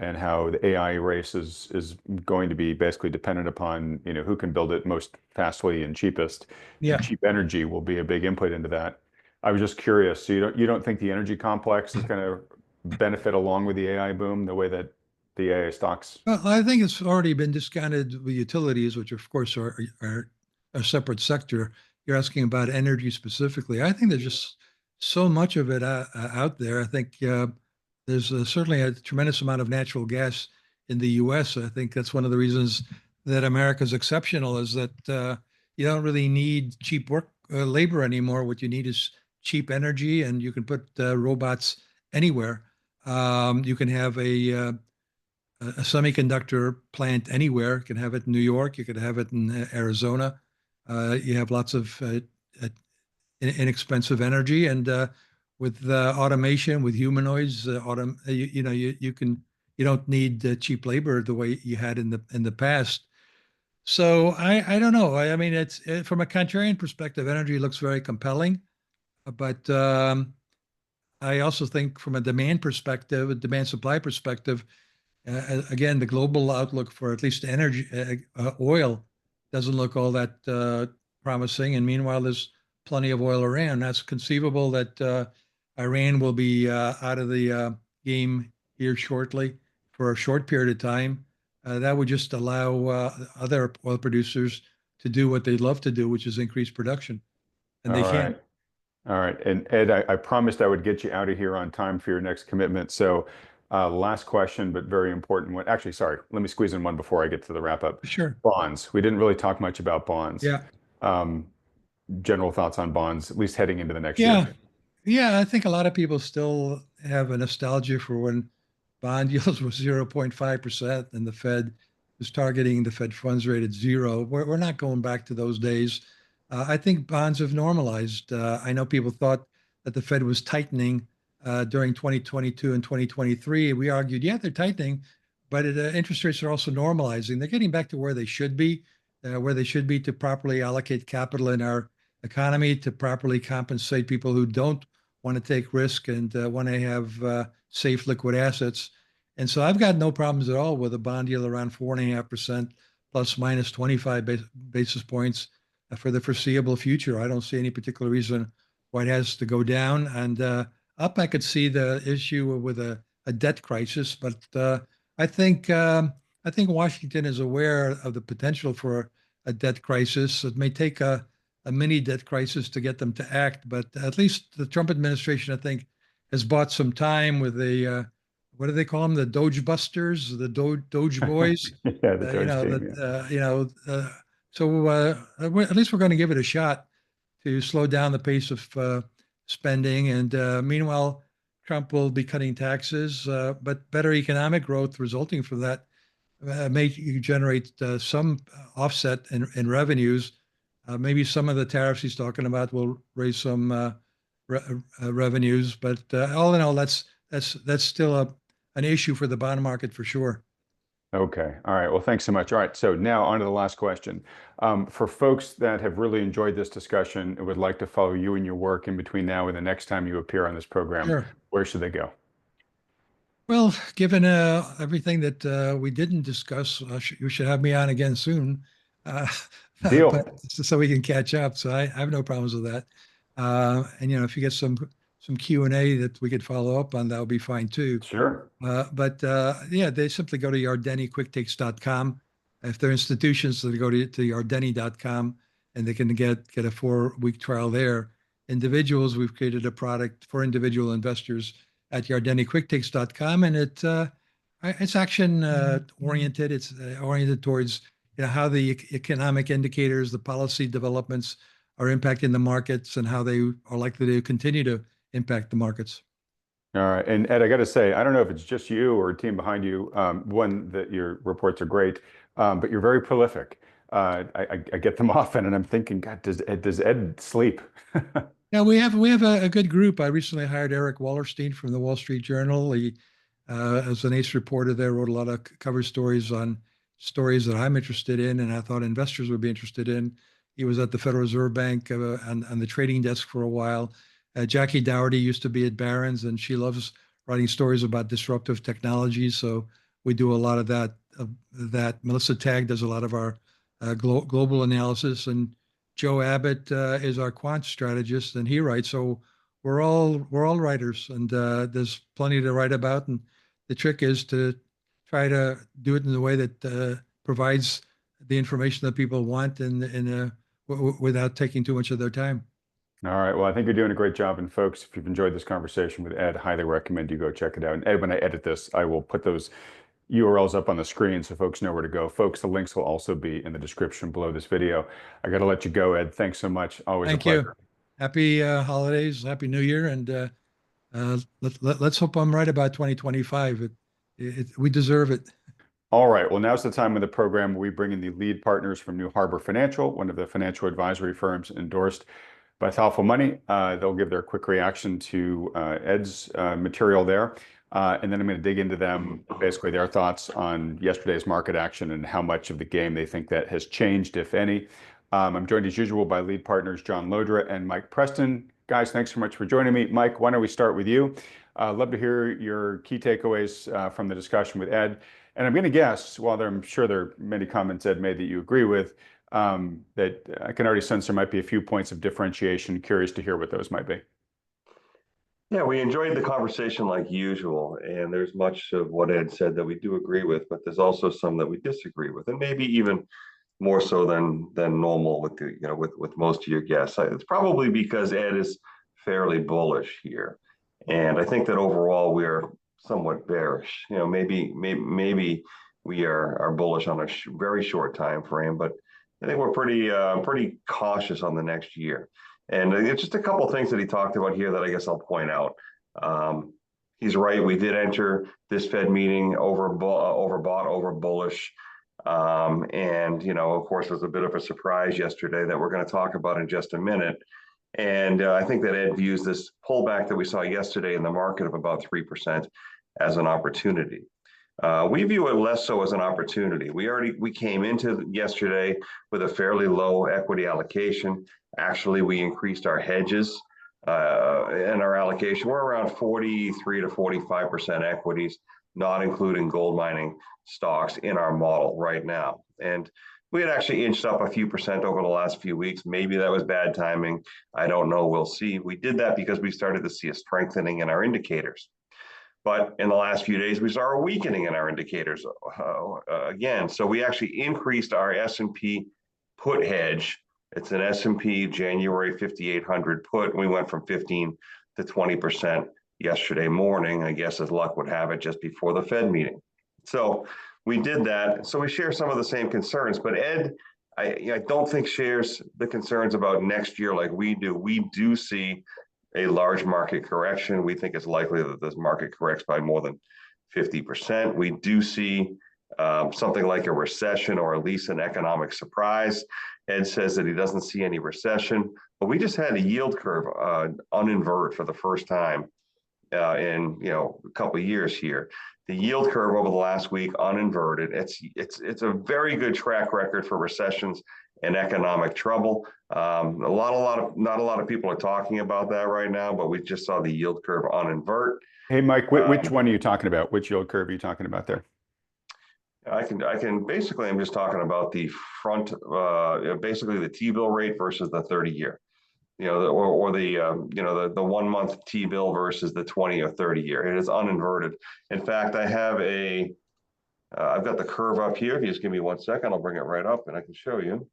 and how the AI race is going to be basically dependent upon, who can build it most fastly and cheapest, and Yeah. cheap energy will be a big input into that. I was just curious. So you don't think the energy complex is going to benefit along with the AI boom the way that the AI stocks? Well, I think it's already been discounted with utilities, which of course are a separate sector. You're asking about energy specifically. I think there's just so much of it out there. I think there's certainly a tremendous amount of natural gas in the U.S. I think that's one of the reasons that America's exceptional is that you don't really need cheap work labor anymore. What you need is cheap energy, and you can put robots anywhere. You can have a semiconductor plant anywhere. You can have it in New York. You could have it in Arizona. You have lots of inexpensive energy, and with automation, with humanoids, you don't need cheap labor the way you had in the past. So I don't know. I mean, from a contrarian perspective, energy looks very compelling, but I also think from a demand perspective, a demand supply perspective, again, the global outlook for at least energy, oil, doesn't look all that promising. And meanwhile, there's plenty of oil around. That's conceivable that Iran will be out of the game here shortly for a short period of time. That would just allow other oil producers to do what they'd love to do, which is increase production. And All they can't. right. All right. And Ed, I promised I would get you out of here on time for your next commitment. So, last question, but very important one. Actually, sorry, let me squeeze in one before I get to the wrap up. Sure. Bonds. We didn't really talk much about bonds. Yeah. Um, General thoughts on bonds, at least heading into the next year. Yeah. Yeah, I think a lot of people still have a nostalgia for when bond yields were 0.5% and the Fed was targeting the Fed funds rate at zero. We're not going back to those days. I think bonds have normalized. I know people thought that the Fed was tightening during 2022 and 2023. We argued, yeah, they're tightening, but interest rates are also normalizing. They're getting back to where they should be to properly allocate capital in our economy, to properly compensate people who don't want to take risk and want to have safe liquid assets. And so I've got no problems at all with a bond yield around 4.5% plus minus 25 basis points for the foreseeable future. I don't see any particular reason why it has to go down. And up, I could see the issue with a debt crisis, but I think Washington is aware of the potential for a debt crisis. It may take a mini debt crisis to get them to act. But at least the Trump administration, I think, has bought some time with the what do they call them? The Doge Busters, the Doge Boys. Yeah, the You Doge know team. Yeah. that so at least we're going to give it a shot to slow down the pace of spending. And meanwhile, Trump will be cutting taxes, but better economic growth resulting from that may generate some offset in revenues. Maybe some of the tariffs he's talking about will raise some revenues, but all in all, that's still an issue for the bond market for sure. Okay. All right. Well, thanks so much. All right. So now on to the last question. For folks that have really enjoyed this discussion and would like to follow you and your work in between now and the next time you appear on this program, Sure. where should they go? Well, given everything that we didn't discuss, you should have me on again soon, uh, but Deal. so we can catch up. So I have no problems with that. And if you get some Q&A that we could follow up on, that would be fine too. Sure. But yeah, they simply go to YardeniQuickTakes.com. If they're institutions, they go to Yardeni.com and they can get a 4-week trial there. Individuals, we've created a product for individual investors at YardeniQuickTakes.com, and it's action oriented. It's oriented towards how the economic indicators, the policy developments are impacting the markets, and how they are likely to continue to impact the markets. All right. And Ed, I got to say, I don't know if it's just you or a team behind you. One, that your reports are great, but you're very prolific. I get them often, and I'm thinking, God, does Ed sleep? Yeah, we have a good group. I recently hired Eric Wallerstein from the Wall Street Journal. He as an ace reporter there, wrote a lot of cover stories on stories that I'm interested in, and I thought investors would be interested in. He was at the Federal Reserve Bank on the trading desk for a while. Jackie Dougherty used to be at Barron's, and she loves writing stories about disruptive technologies. So we do a lot of that. Melissa Tagg does a lot of our global analysis, and Joe Abbott is our quant strategist, and he writes. So we're all writers, and there's plenty to write about. And the trick is to try to do it in a way that provides the information that people want, without taking too much of their time. All right. Well, I think you're doing a great job. And folks, if you've enjoyed this conversation with Ed, highly recommend you go check it out. And Ed, when I edit this, I will put those URLs up on the screen so folks know where to go. Folks, the links will also be in the description below this video. I got to let you go, Ed. Thanks so much. Always a Thank pleasure. you. Happy holidays, happy New Year, and let's hope I'm right about 2025. We deserve it. All right. Well, now's the time of the program where we bring in the lead partners from New Harbor Financial, one of the financial advisory firms endorsed by Thoughtful Money. They'll give their quick reaction to Ed's material there. And then I'm going to dig into them, basically their thoughts on yesterday's market action and how much of the game they think that has changed, if any. I'm joined as usual by lead partners John Lodra and Mike Preston. Guys, thanks so much for joining me. Mike, why don't we start with you? Love to hear your key takeaways from the discussion with Ed. And I'm going to guess, while I'm sure there are many comments Ed made that you agree with, that I can already sense there might be a few points of differentiation. Curious to hear what those might be. Yeah, we enjoyed the conversation like usual, and there's much of what Ed said that we do agree with, but there's also some that we disagree with, and maybe even more so than normal with with most of your guests. It's probably because Ed is fairly bullish here, and I think that overall we are somewhat bearish. Maybe we are bullish on a very short time frame, but I think we're pretty cautious on the next year. And it's just a couple of things that he talked about here that I guess I'll point out. He's right. We did enter this Fed meeting overbought, over bullish. And, of course, it was a bit of a surprise yesterday that we're going to talk about in just a minute. And I think that Ed views this pullback that we saw yesterday in the market of about 3% as an opportunity. We view it less so as an opportunity. We came into yesterday with a fairly low equity allocation. Actually, we increased our hedges in our allocation. We're around 43 to 45% equities, not including gold mining stocks in our model right now. And we had actually inched up a few percent over the last few weeks. Maybe that was bad timing. I don't know. We'll see. We did that because we started to see a strengthening in our indicators. But in the last few days, we saw a weakening in our indicators again. So we actually increased our S&P put hedge. It's an S&P January 5800 put. We went from 15 to 20% yesterday morning, I guess as luck would have it, just before the Fed meeting. So we did that. So we share some of the same concerns. But Ed, I don't think shares the concerns about next year like we do. We do see a large market correction. We think it's likely that this market corrects by more than 50%. We do see something like a recession or at least an economic surprise. Ed says that he doesn't see any recession, but we just had a yield curve uninvert for the first time in a couple of years here. The yield curve over the last week uninverted. It's a very good track record for recessions and economic trouble. Not a lot of people are talking about that right now, but we just saw the yield curve uninvert. Hey, Mike, which one are you talking about? Which yield curve are you talking about there? I can basically, I'm just talking about the front, basically the T-bill rate versus the 30-year, or the 1 month T-bill versus the 20 or 30 year. It is uninverted. In fact, I've got the curve up here. If you just give me 1 second, I'll bring it right up and I can show you.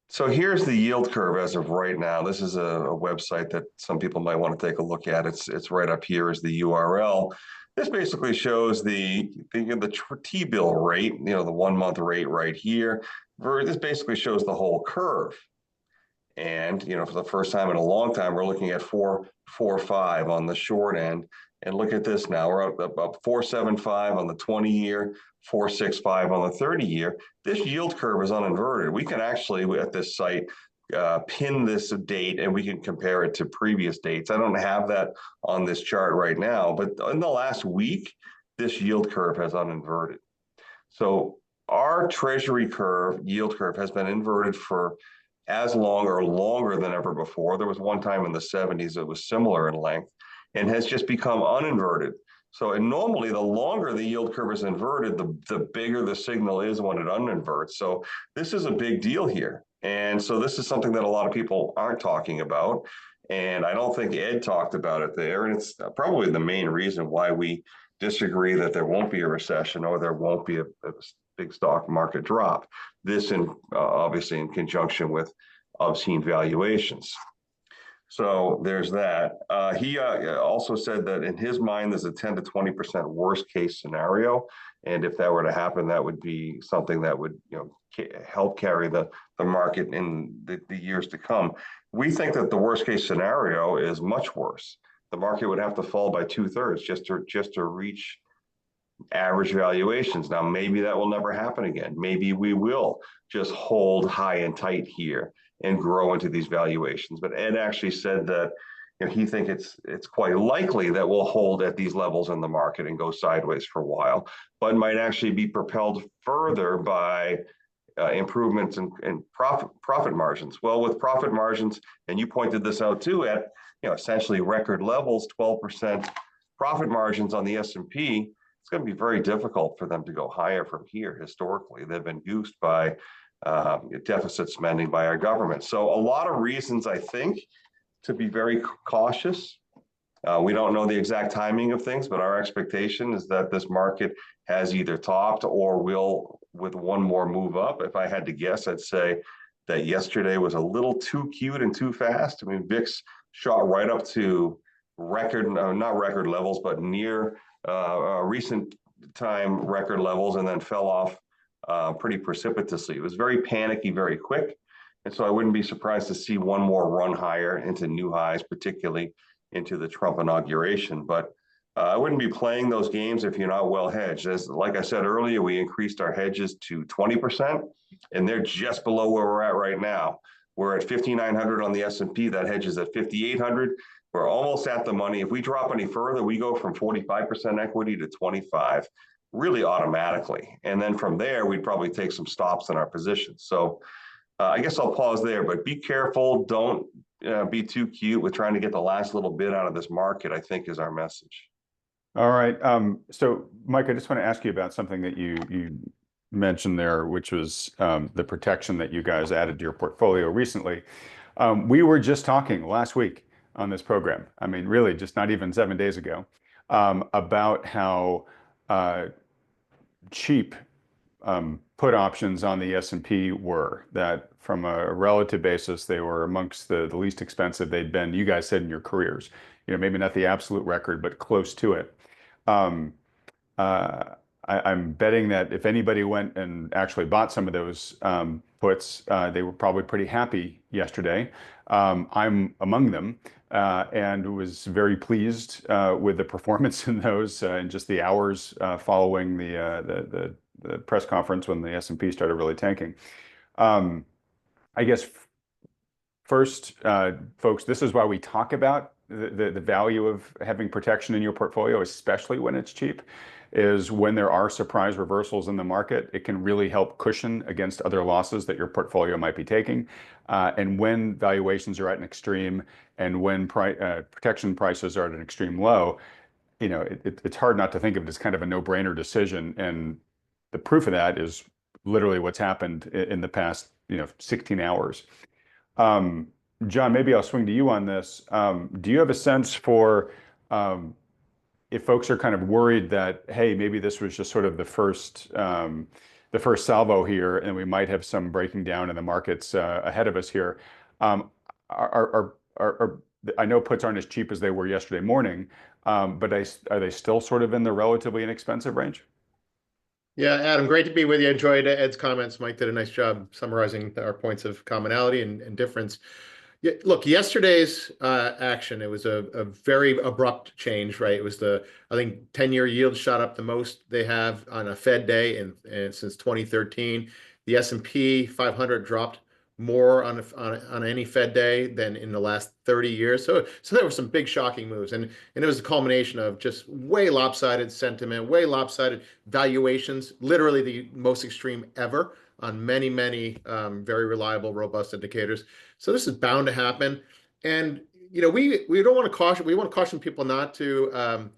So here's the yield curve as of right now. This is a website that some people might want to take a look at. It's right up here as the URL. This basically shows the T-bill rate, the 1 month rate right here. This basically shows the whole curve. And, for the first time in a long time, we're looking at 4.45 on the short end. And look at this now. We're up 4.75 on the 20 year, 4.65 on the 30 year. This yield curve is uninverted. We can actually, at this site, pin this date and we can compare it to previous dates. I don't have that on this chart right now, but in the last week, this yield curve has uninverted. So our treasury yield curve has been inverted for as long or longer than ever before. There was one time in the 70s that was similar in length and has just become uninverted. So, and normally the longer the yield curve is inverted, the bigger the signal is when it uninverts. So this is a big deal here. And so this is something that a lot of people aren't talking about. And I don't think Ed talked about it there. And it's probably the main reason why we disagree that there won't be a recession or there won't be a big stock market drop. This in obviously in conjunction with obscene valuations. So there's that. He also said that in his mind, there's a 10 to 20% worst case scenario. And if that were to happen, that would be something that would, help carry the market in the years to come. We think that the worst case scenario is much worse. The market would have to fall by 2/3 just to reach average valuations. Now, maybe that will never happen again. Maybe we will just hold high and tight here and grow into these valuations. But Ed actually said that he thinks it's quite likely that we'll hold at these levels in the market and go sideways for a while, but might actually be propelled further by improvements in profit margins. Well, with profit margins, and you pointed this out too, at essentially record levels, 12% profit margins on the S&P, it's going to be very difficult for them to go higher from here. Historically, they've been goosed by deficit spending by our government. So a lot of reasons, I think, to be very cautious. We don't know the exact timing of things, but our expectation is that this market has either topped or will, with one more move up. If I had to guess, I'd say that yesterday was a little too cute and too fast. I mean, VIX shot right up to not record levels, but near recent time record levels, and then fell off pretty precipitously. It was very panicky, very quick. And so I wouldn't be surprised to see one more run higher into new highs, particularly into the Trump inauguration. But I wouldn't be playing those games if you're not well hedged. Like I said earlier, we increased our hedges to 20%, and they're just below where we're at right now. We're at 5,900 on the S&P. That hedge is at 5,800. We're almost at the money. If we drop any further, we go from 45% equity to 25, really automatically. And then from there, we'd probably take some stops in our positions. So I guess I'll pause there, but be careful. Don't be too cute with trying to get the last little bit out of this market, I think, is our message. All right. So, Mike, I just want to ask you about something that you mentioned there, which was the protection that you guys added to your portfolio recently. We were just talking last week on this program, I mean, really just not even 7 days ago, about how cheap put options on the S&P were, that from a relative basis, they were amongst the least expensive they'd been, you guys said, in your careers. Maybe not the absolute record, but close to it. I'm betting that if anybody went and actually bought some of those puts, they were probably pretty happy yesterday. I'm among them, and was very pleased with the performance in those in just the hours following the press conference when the S&P started really tanking. I guess first, folks, this is why we talk about the value of having protection in your portfolio, especially when it's cheap, is when there are surprise reversals in the market, it can really help cushion against other losses that your portfolio might be taking. And when valuations are at an extreme and when protection prices are at an extreme low, it's hard not to think of it as kind of a no-brainer decision. And the proof of that is literally what's happened in the past, 16 hours. John, maybe I'll swing to you on this. Do you have a sense for if folks are kind of worried that, hey, maybe this was just sort of the first salvo here, and we might have some breaking down in the markets ahead of us here? I know puts aren't as cheap as they were yesterday morning, but are they still sort of in the relatively inexpensive range? Yeah, Adam, great to be with you. Enjoyed Ed's comments. Mike did a nice job summarizing our points of commonality and difference. Yeah, look, yesterday's action, it was a very abrupt change, right? It was I think 10-year yield shot up the most they have on a Fed day and since 2013. The S&P 500 dropped more on any Fed day than in the last 30 years. So there were some big shocking moves, and it was a culmination of just way lopsided sentiment, way lopsided valuations, literally the most extreme ever on many, many very reliable, robust indicators. So this is bound to happen. And we don't want to caution, we want to caution people not to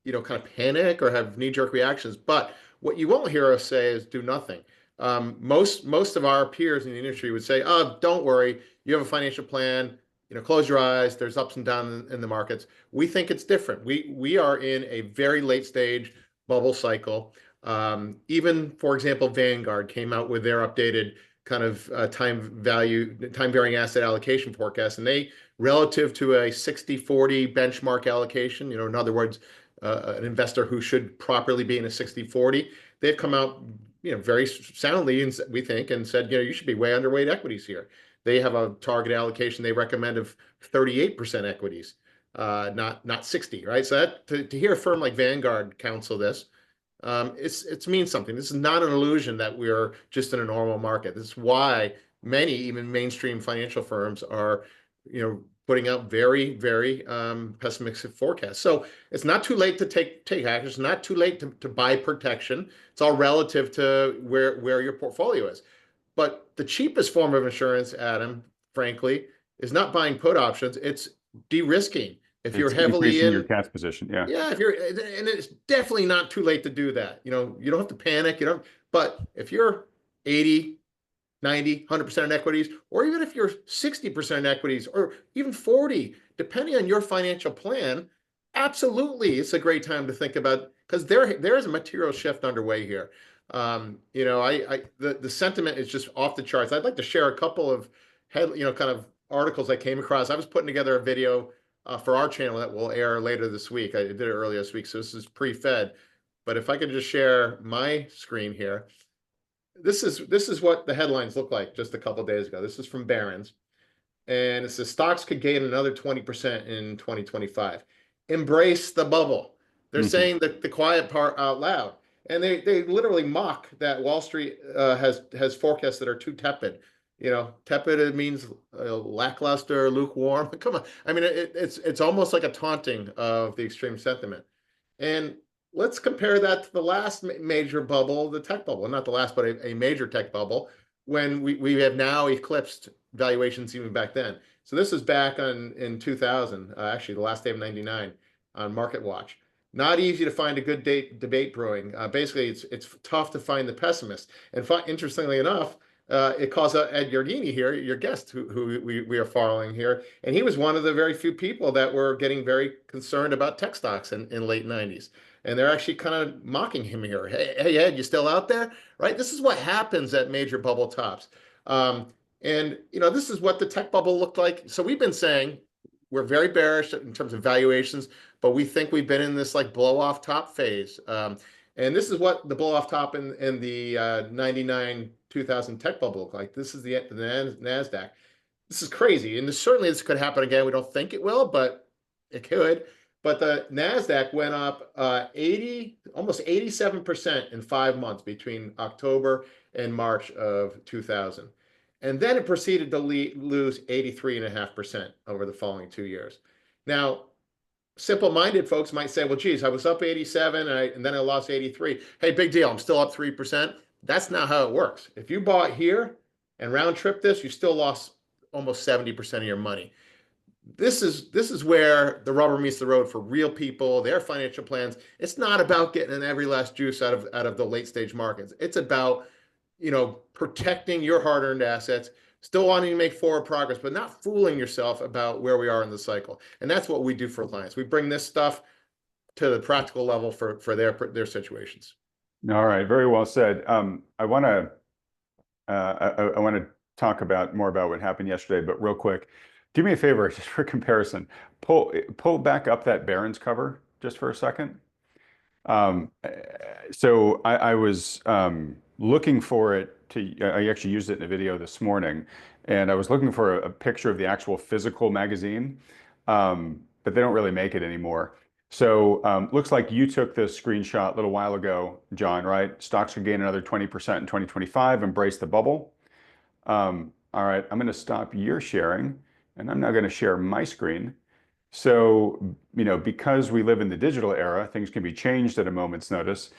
kind of panic or have knee-jerk reactions. But what you won't hear us say is do nothing. Most of our peers in the industry would say, "Oh, don't worry, you have a financial plan. Close your eyes. There's ups and downs in the markets." We think it's different. We are in a very late stage bubble cycle. Even, for example, Vanguard came out with their updated kind of time varying asset allocation forecast, and they, relative to a 60-40 benchmark allocation, in other words, an investor who should properly be in a 60-40, they've come out very soundly, and we think, and said, you should be way underweight equities here. They have a target allocation they recommend of 38% equities, not 60, right? So that to hear a firm like Vanguard counsel this, it means something. This is not an illusion that we are just in a normal market. This is why many, even mainstream financial firms, are putting out very, very pessimistic forecasts. So it's not too late to take action. It's not too late to buy protection. It's all relative to where your portfolio is. But the cheapest form of insurance, Adam, frankly, is not buying put options. It's de-risking. If you're heavily increasing your cash position, yeah. Yeah, and it's definitely not too late to do that. You don't have to panic, but if you're 80, 90, 100% in equities, or even if you're 60% in equities, or even 40, depending on your financial plan, absolutely, it's a great time to think about, because there is a material shift underway here. The sentiment is just off the charts. I'd like to share a couple of kind of articles I came across. I was putting together a video for our channel that will air later this week. I did it earlier this week, so this is pre-Fed. But if I could just share my screen here, this is what the headlines look like just a couple of days ago. This is from Barron's, and it says stocks could gain another 20% in 2025. Embrace the bubble. They're saying the quiet part out loud, and they literally mock that Wall Street has forecasts that are too tepid. Tepid, it means lackluster, lukewarm. Come on. I mean, it's almost like a taunting of the extreme sentiment. And let's compare that to the last major bubble, the tech bubble. Not the last, but a major tech bubble, when we have now eclipsed valuations even back then. So this is back in 2000, actually the last day of 99 on Market Watch. Not easy to find a good debate brewing. Basically, it's tough to find the pessimist. And interestingly enough, it calls out Ed Yardeni here, your guest, who we are following here. And he was one of the very few people that were getting very concerned about tech stocks in late 90s. And they're actually kind of mocking him here. Hey, Ed, you still out there? Right? This is what happens at major bubble tops. This is what the tech bubble looked like. So we've been saying we're very bearish in terms of valuations, but we think we've been in this like blow off top phase. And this is what the blow off top in the 99 2000 tech bubble looked like. This is the NASDAQ. This is crazy. And certainly this could happen again. We don't think it will, but it could. But the NASDAQ went up almost 87% in 5 months between October and March of 2000. And then it proceeded to lose 83.5% over the following 2 years. Now, simple-minded folks might say, well, geez, I was up 87 and then I lost 83. Hey, big deal. I'm still up 3%. That's not how it works. If you bought here and round trip this, you still lost almost 70% of your money. This is where the rubber meets the road for real people, their financial plans. It's not about getting every last juice out of the late stage markets. It's about protecting your hard-earned assets, still wanting to make forward progress, but not fooling yourself about where we are in the cycle. And that's what we do for clients. We bring this stuff to the practical level for their situations. All right, very well said. I want to talk more about what happened yesterday, but real quick, do me a favor, just for comparison, pull back up that Barron's cover just for a second. So I was looking for it I actually used it in a video this morning, and I was looking for a picture of the actual physical magazine, but they don't really make it anymore. So looks like you took this screenshot a little while ago, John, right? Stocks could gain another 20% in 2025, embrace the bubble. All right, I'm going to stop your sharing, and I'm now going to share my screen. So, because we live in the digital era, things can be changed at a moment's notice.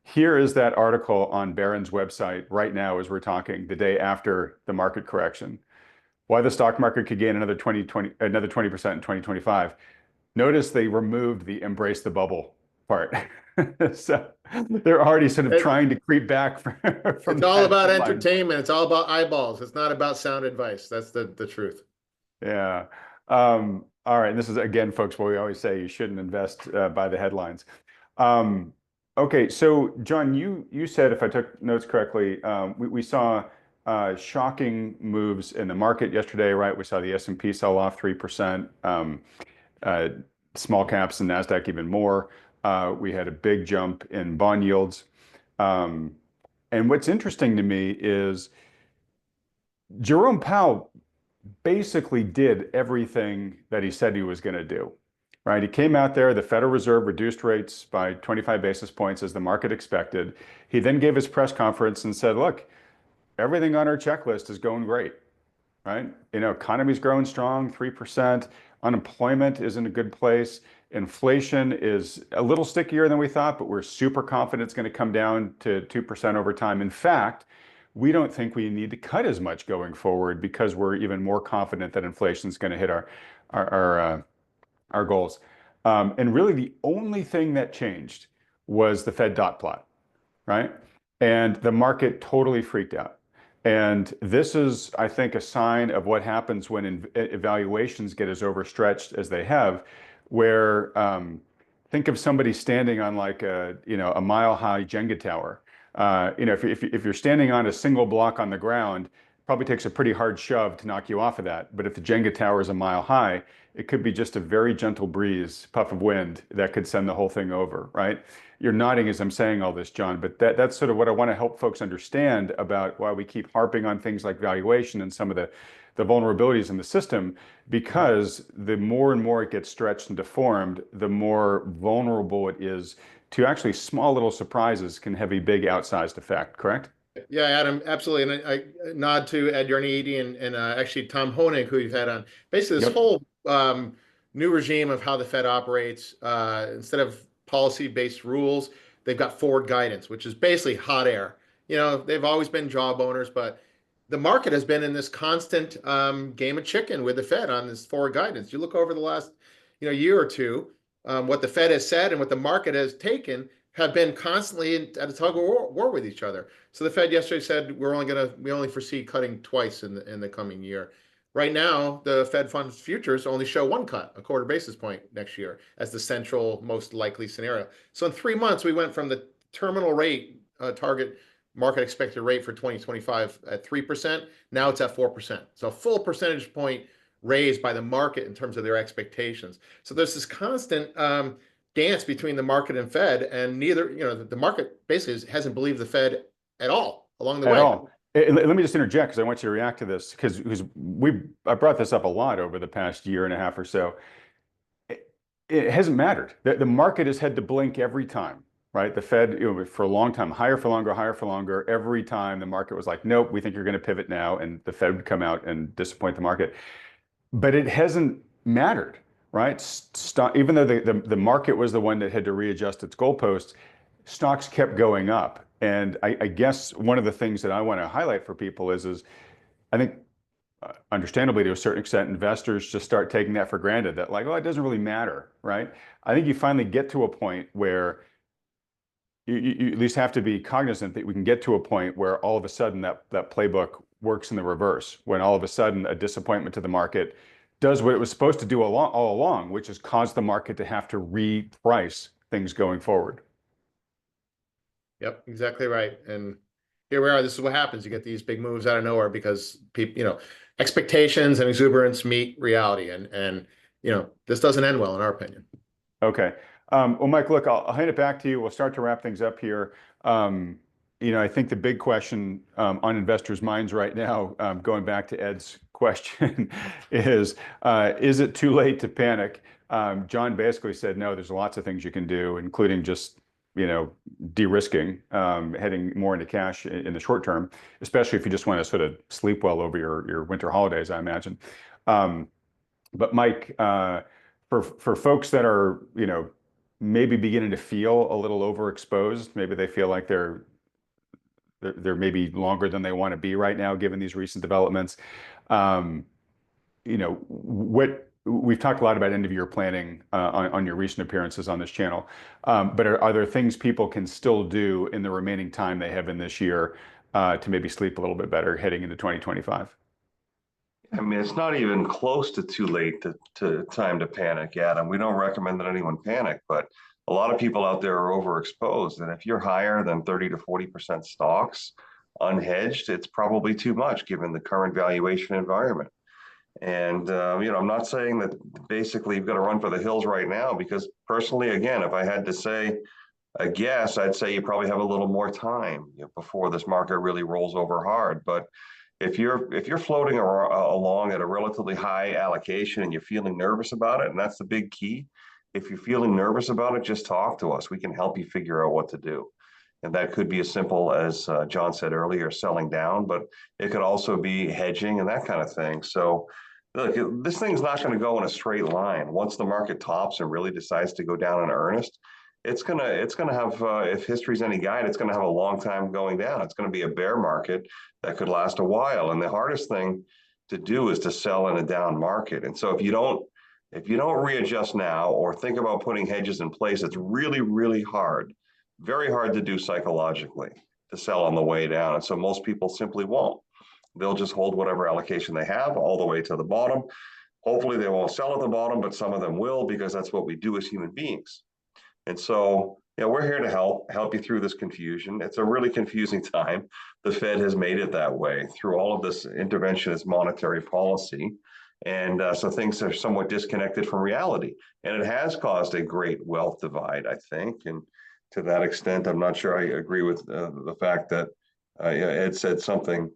Here is that article on Barron's website right now as we're talking, the day after the market correction. Why the stock market could gain another 20% in 2025. Notice they removed the embrace the bubble part. So they're already sort of trying to creep back from It's all that about headline. entertainment. It's all about eyeballs. It's not about sound advice. That's the truth. Yeah. All right. And this is, again, folks, what we always say, you shouldn't invest by the headlines. Okay. So, John, you said, if I took notes correctly, we saw shocking moves in the market yesterday, right? We saw the S&P sell off 3%, uh, small caps and NASDAQ even more. We had a big jump in bond yields. And what's interesting to me is Jerome Powell basically did everything that he said he was going to do, right? He came out there, the Federal Reserve reduced rates by 25 basis points as the market expected. He then gave his press conference and said, look, everything on our checklist is going great, right? You know, economy's growing strong, 3%. Unemployment is in a good place. Inflation is a little stickier than we thought, but we're super confident it's going to come down to 2% over time. In fact, we don't think we need to cut as much going forward because we're even more confident that inflation is going to hit our goals. And really, the only thing that changed was the Fed dot plot, right? And the market totally freaked out. And this is, I think, a sign of what happens when evaluations get as overstretched as they have, where think of somebody standing on like a mile-high Jenga tower. If you're standing on a single block on the ground, it probably takes a pretty hard shove to knock you off of that. But if the Jenga tower is a mile high, it could be just a very gentle breeze, puff of wind that could send the whole thing over, right? You're nodding as I'm saying all this, John, but that's sort of what I want to help folks understand about why we keep harping on things like valuation and some of the vulnerabilities in the system, because the more and more it gets stretched and deformed, the more vulnerable it is to actually small little surprises can have a big outsized effect, correct? Yeah, Adam, absolutely. And I nod to Yardeni and actually Tom Honig, who you've had on. Basically, this whole new regime of how the Fed operates, instead of policy-based rules, they've got forward guidance, which is basically hot air. You know, they've always been job owners, but the market has been in this constant game of chicken with the Fed on this forward guidance. You look over the last year or two, what the Fed has said and what the market has taken have been constantly at a tug of war with each other. So the Fed yesterday said we only foresee cutting twice in the coming year. Right now, the Fed funds futures only show one cut, a quarter basis point next year, as the central most likely scenario. So in 3 months, we went from the terminal rate target market expected rate for 2025 at 3%. Now it's at 4%. So a full percentage point raised by the market in terms of their expectations. So there's this constant dance between the market and Fed, and the market basically hasn't believed the Fed at all along the way. At all. Let me just interject because I want you to react to this, because I brought this up a lot over the past year and a half or so. It hasn't mattered. The market has had to blink every time, right? The Fed, for a long time, higher for longer, higher for longer. Every time the market was like, nope, we think you're going to pivot now, and the Fed would come out and disappoint the market. But it hasn't mattered, right? Even though the market was the one that had to readjust its goalposts, stocks kept going up. And I guess one of the things that I want to highlight for people is I think, understandably to a certain extent, investors just start taking that for granted, that like, oh, it doesn't really matter, right? I think you finally get to a point where you at least have to be cognizant that we can get to a point where all of a sudden that playbook works in the reverse, when all of a sudden a disappointment to the market does what it was supposed to do all along, which is cause the market to have to reprice things going forward. Yep, exactly right. And here we are. This is what happens. You get these big moves out of nowhere because people, expectations and exuberance meet reality, and this doesn't end well in our opinion. Okay. Well, Mike, look, I'll hand it back to you. We'll start to wrap things up here. I think the big question on investors' minds right now, going back to Ed's question, is it too late to panic? John basically said, no, there's lots of things you can do, including just de-risking, heading more into cash in the short term, especially if you just want to sort of sleep well over your winter holidays, I imagine. But Mike, for folks that are, maybe beginning to feel a little overexposed, maybe they feel like they're maybe longer than they want to be right now, given these recent developments. What we've talked a lot about end of year planning on your recent appearances on this channel, but are there things people can still do in the remaining time they have in this year to maybe sleep a little bit better heading into 2025? I mean, it's not even close to too late to time to panic, Adam. We don't recommend that anyone panic, but a lot of people out there are overexposed. And if you're higher than 30 to 40% stocks unhedged, it's probably too much given the current valuation environment. And, I'm not saying that basically you've got to run for the hills right now, because personally, again, if I had to say a guess, I'd say you probably have a little more time, before this market really rolls over hard. But if you're floating along at a relatively high allocation and you're feeling nervous about it, and that's the big key, if you're feeling nervous about it, just talk to us. We can help you figure out what to do. And that could be as simple as John said earlier, selling down, but it could also be hedging and that kind of thing. So look, this thing's not going to go in a straight line. Once the market tops and really decides to go down in earnest, it's gonna have, if history's any guide, it's gonna have a long time going down. It's gonna be a bear market that could last a while. And the hardest thing to do is to sell in a down market. And so if you don't readjust now or think about putting hedges in place, it's really, really hard, very hard to do psychologically to sell on the way down. And so most people simply won't. They'll just hold whatever allocation they have all the way to the bottom. Hopefully they won't sell at the bottom, but some of them will, because that's what we do as human beings. And so, we're here to help you through this confusion. It's a really confusing time. The Fed has made it that way through all of this interventionist monetary policy. And so things are somewhat disconnected from reality. And it has caused a great wealth divide, I think. And to that extent, I'm not sure I agree with the fact that Ed said something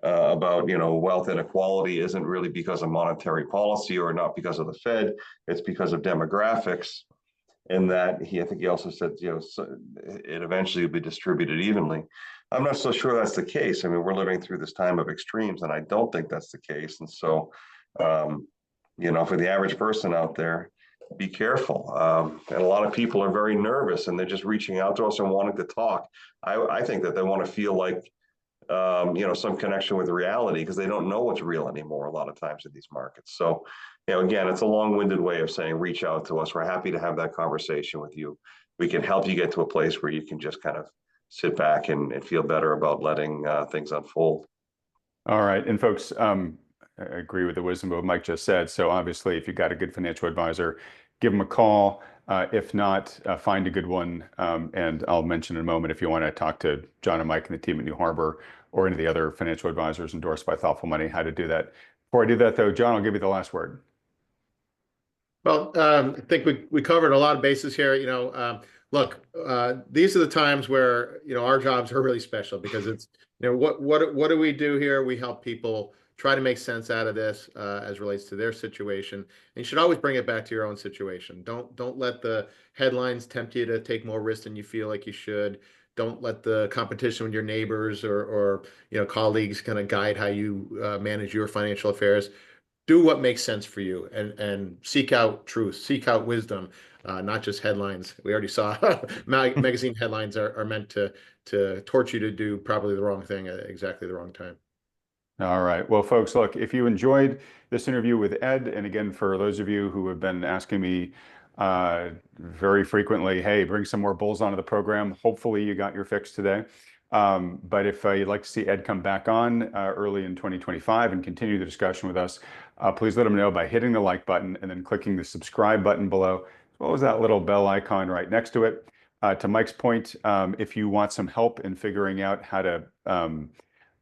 about, wealth inequality isn't really because of monetary policy or not because of the Fed. It's because of demographics. And that I think he also said, it eventually will be distributed evenly. I'm not so sure that's the case. I mean, we're living through this time of extremes, and I don't think that's the case. And so, for the average person out there, be careful. And a lot of people are very nervous, and they're just reaching out to us and wanting to talk. I think that they want to feel like, some connection with reality, because they don't know what's real anymore a lot of times in these markets. So, again, it's a long-winded way of saying reach out to us. We're happy to have that conversation with you. We can help you get to a place where you can just kind of sit back and feel better about letting things unfold. All right. And folks, I agree with the wisdom of what Mike just said. So obviously, if you've got a good financial advisor, give them a call. If not, find a good one. And I'll mention in a moment if you want to talk to John and Mike and the team at New Harbor or any of the other financial advisors endorsed by Thoughtful Money, how to do that. Before I do that, though, John, I'll give you the last word. Well, I think we covered a lot of bases here. Look, these are the times where our jobs are really special, because it's what do we do here? We help people try to make sense out of this as relates to their situation. And you should always bring it back to your own situation. Don't let the headlines tempt you to take more risk than you feel like you should. Don't let the competition with your neighbors or colleagues kind of guide how you manage your financial affairs. Do what makes sense for you, and seek out truth, seek out wisdom, not just headlines. We already saw magazine headlines are meant to torch you to do probably the wrong thing at exactly the wrong time. All right. Well, folks, look, if you enjoyed this interview with Ed, and again, for those of you who have been asking me very frequently, hey, bring some more bulls onto the program. Hopefully you got your fix today. But if you'd like to see Ed come back on early in 2025 and continue the discussion with us, please let him know by hitting the like button and then clicking the subscribe button below, as well as that little bell icon right next to it. To Mike's point, if you want some help in figuring out how to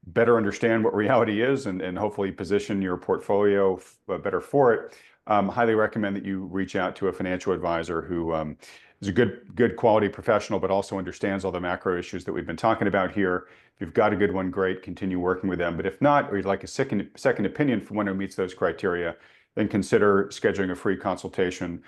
better understand what reality is and hopefully position your portfolio better for it, highly recommend that you reach out to a financial advisor who is a good quality professional, but also understands all the macro issues that we've been talking about here. If you've got a good one, great, continue working with them. But if not, or you'd like a second opinion from one who meets those criteria, then consider scheduling a free consultation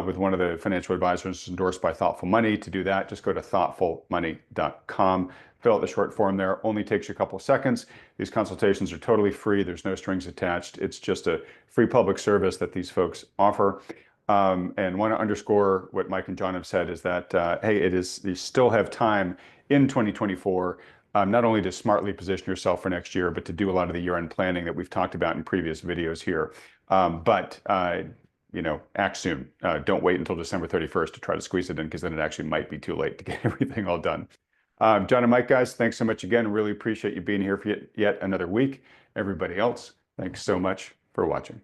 with one of the financial advisors endorsed by Thoughtful Money. To do that, just go to thoughtfulmoney.com. Fill out the short form there. Only takes you a couple of seconds. These consultations are totally free. There's no strings attached. It's just a free public service that these folks offer. And want to underscore what Mike and John have said is that, hey, you still have time in 2024, not only to smartly position yourself for next year, but to do a lot of the year-end planning that we've talked about in previous videos here. Act soon. Don't wait until December 31st to try to squeeze it in, because then it actually might be too late to get everything all done. John and Mike, guys, thanks so much again. Really appreciate you being here for yet another week. Everybody else, thanks so much for watching.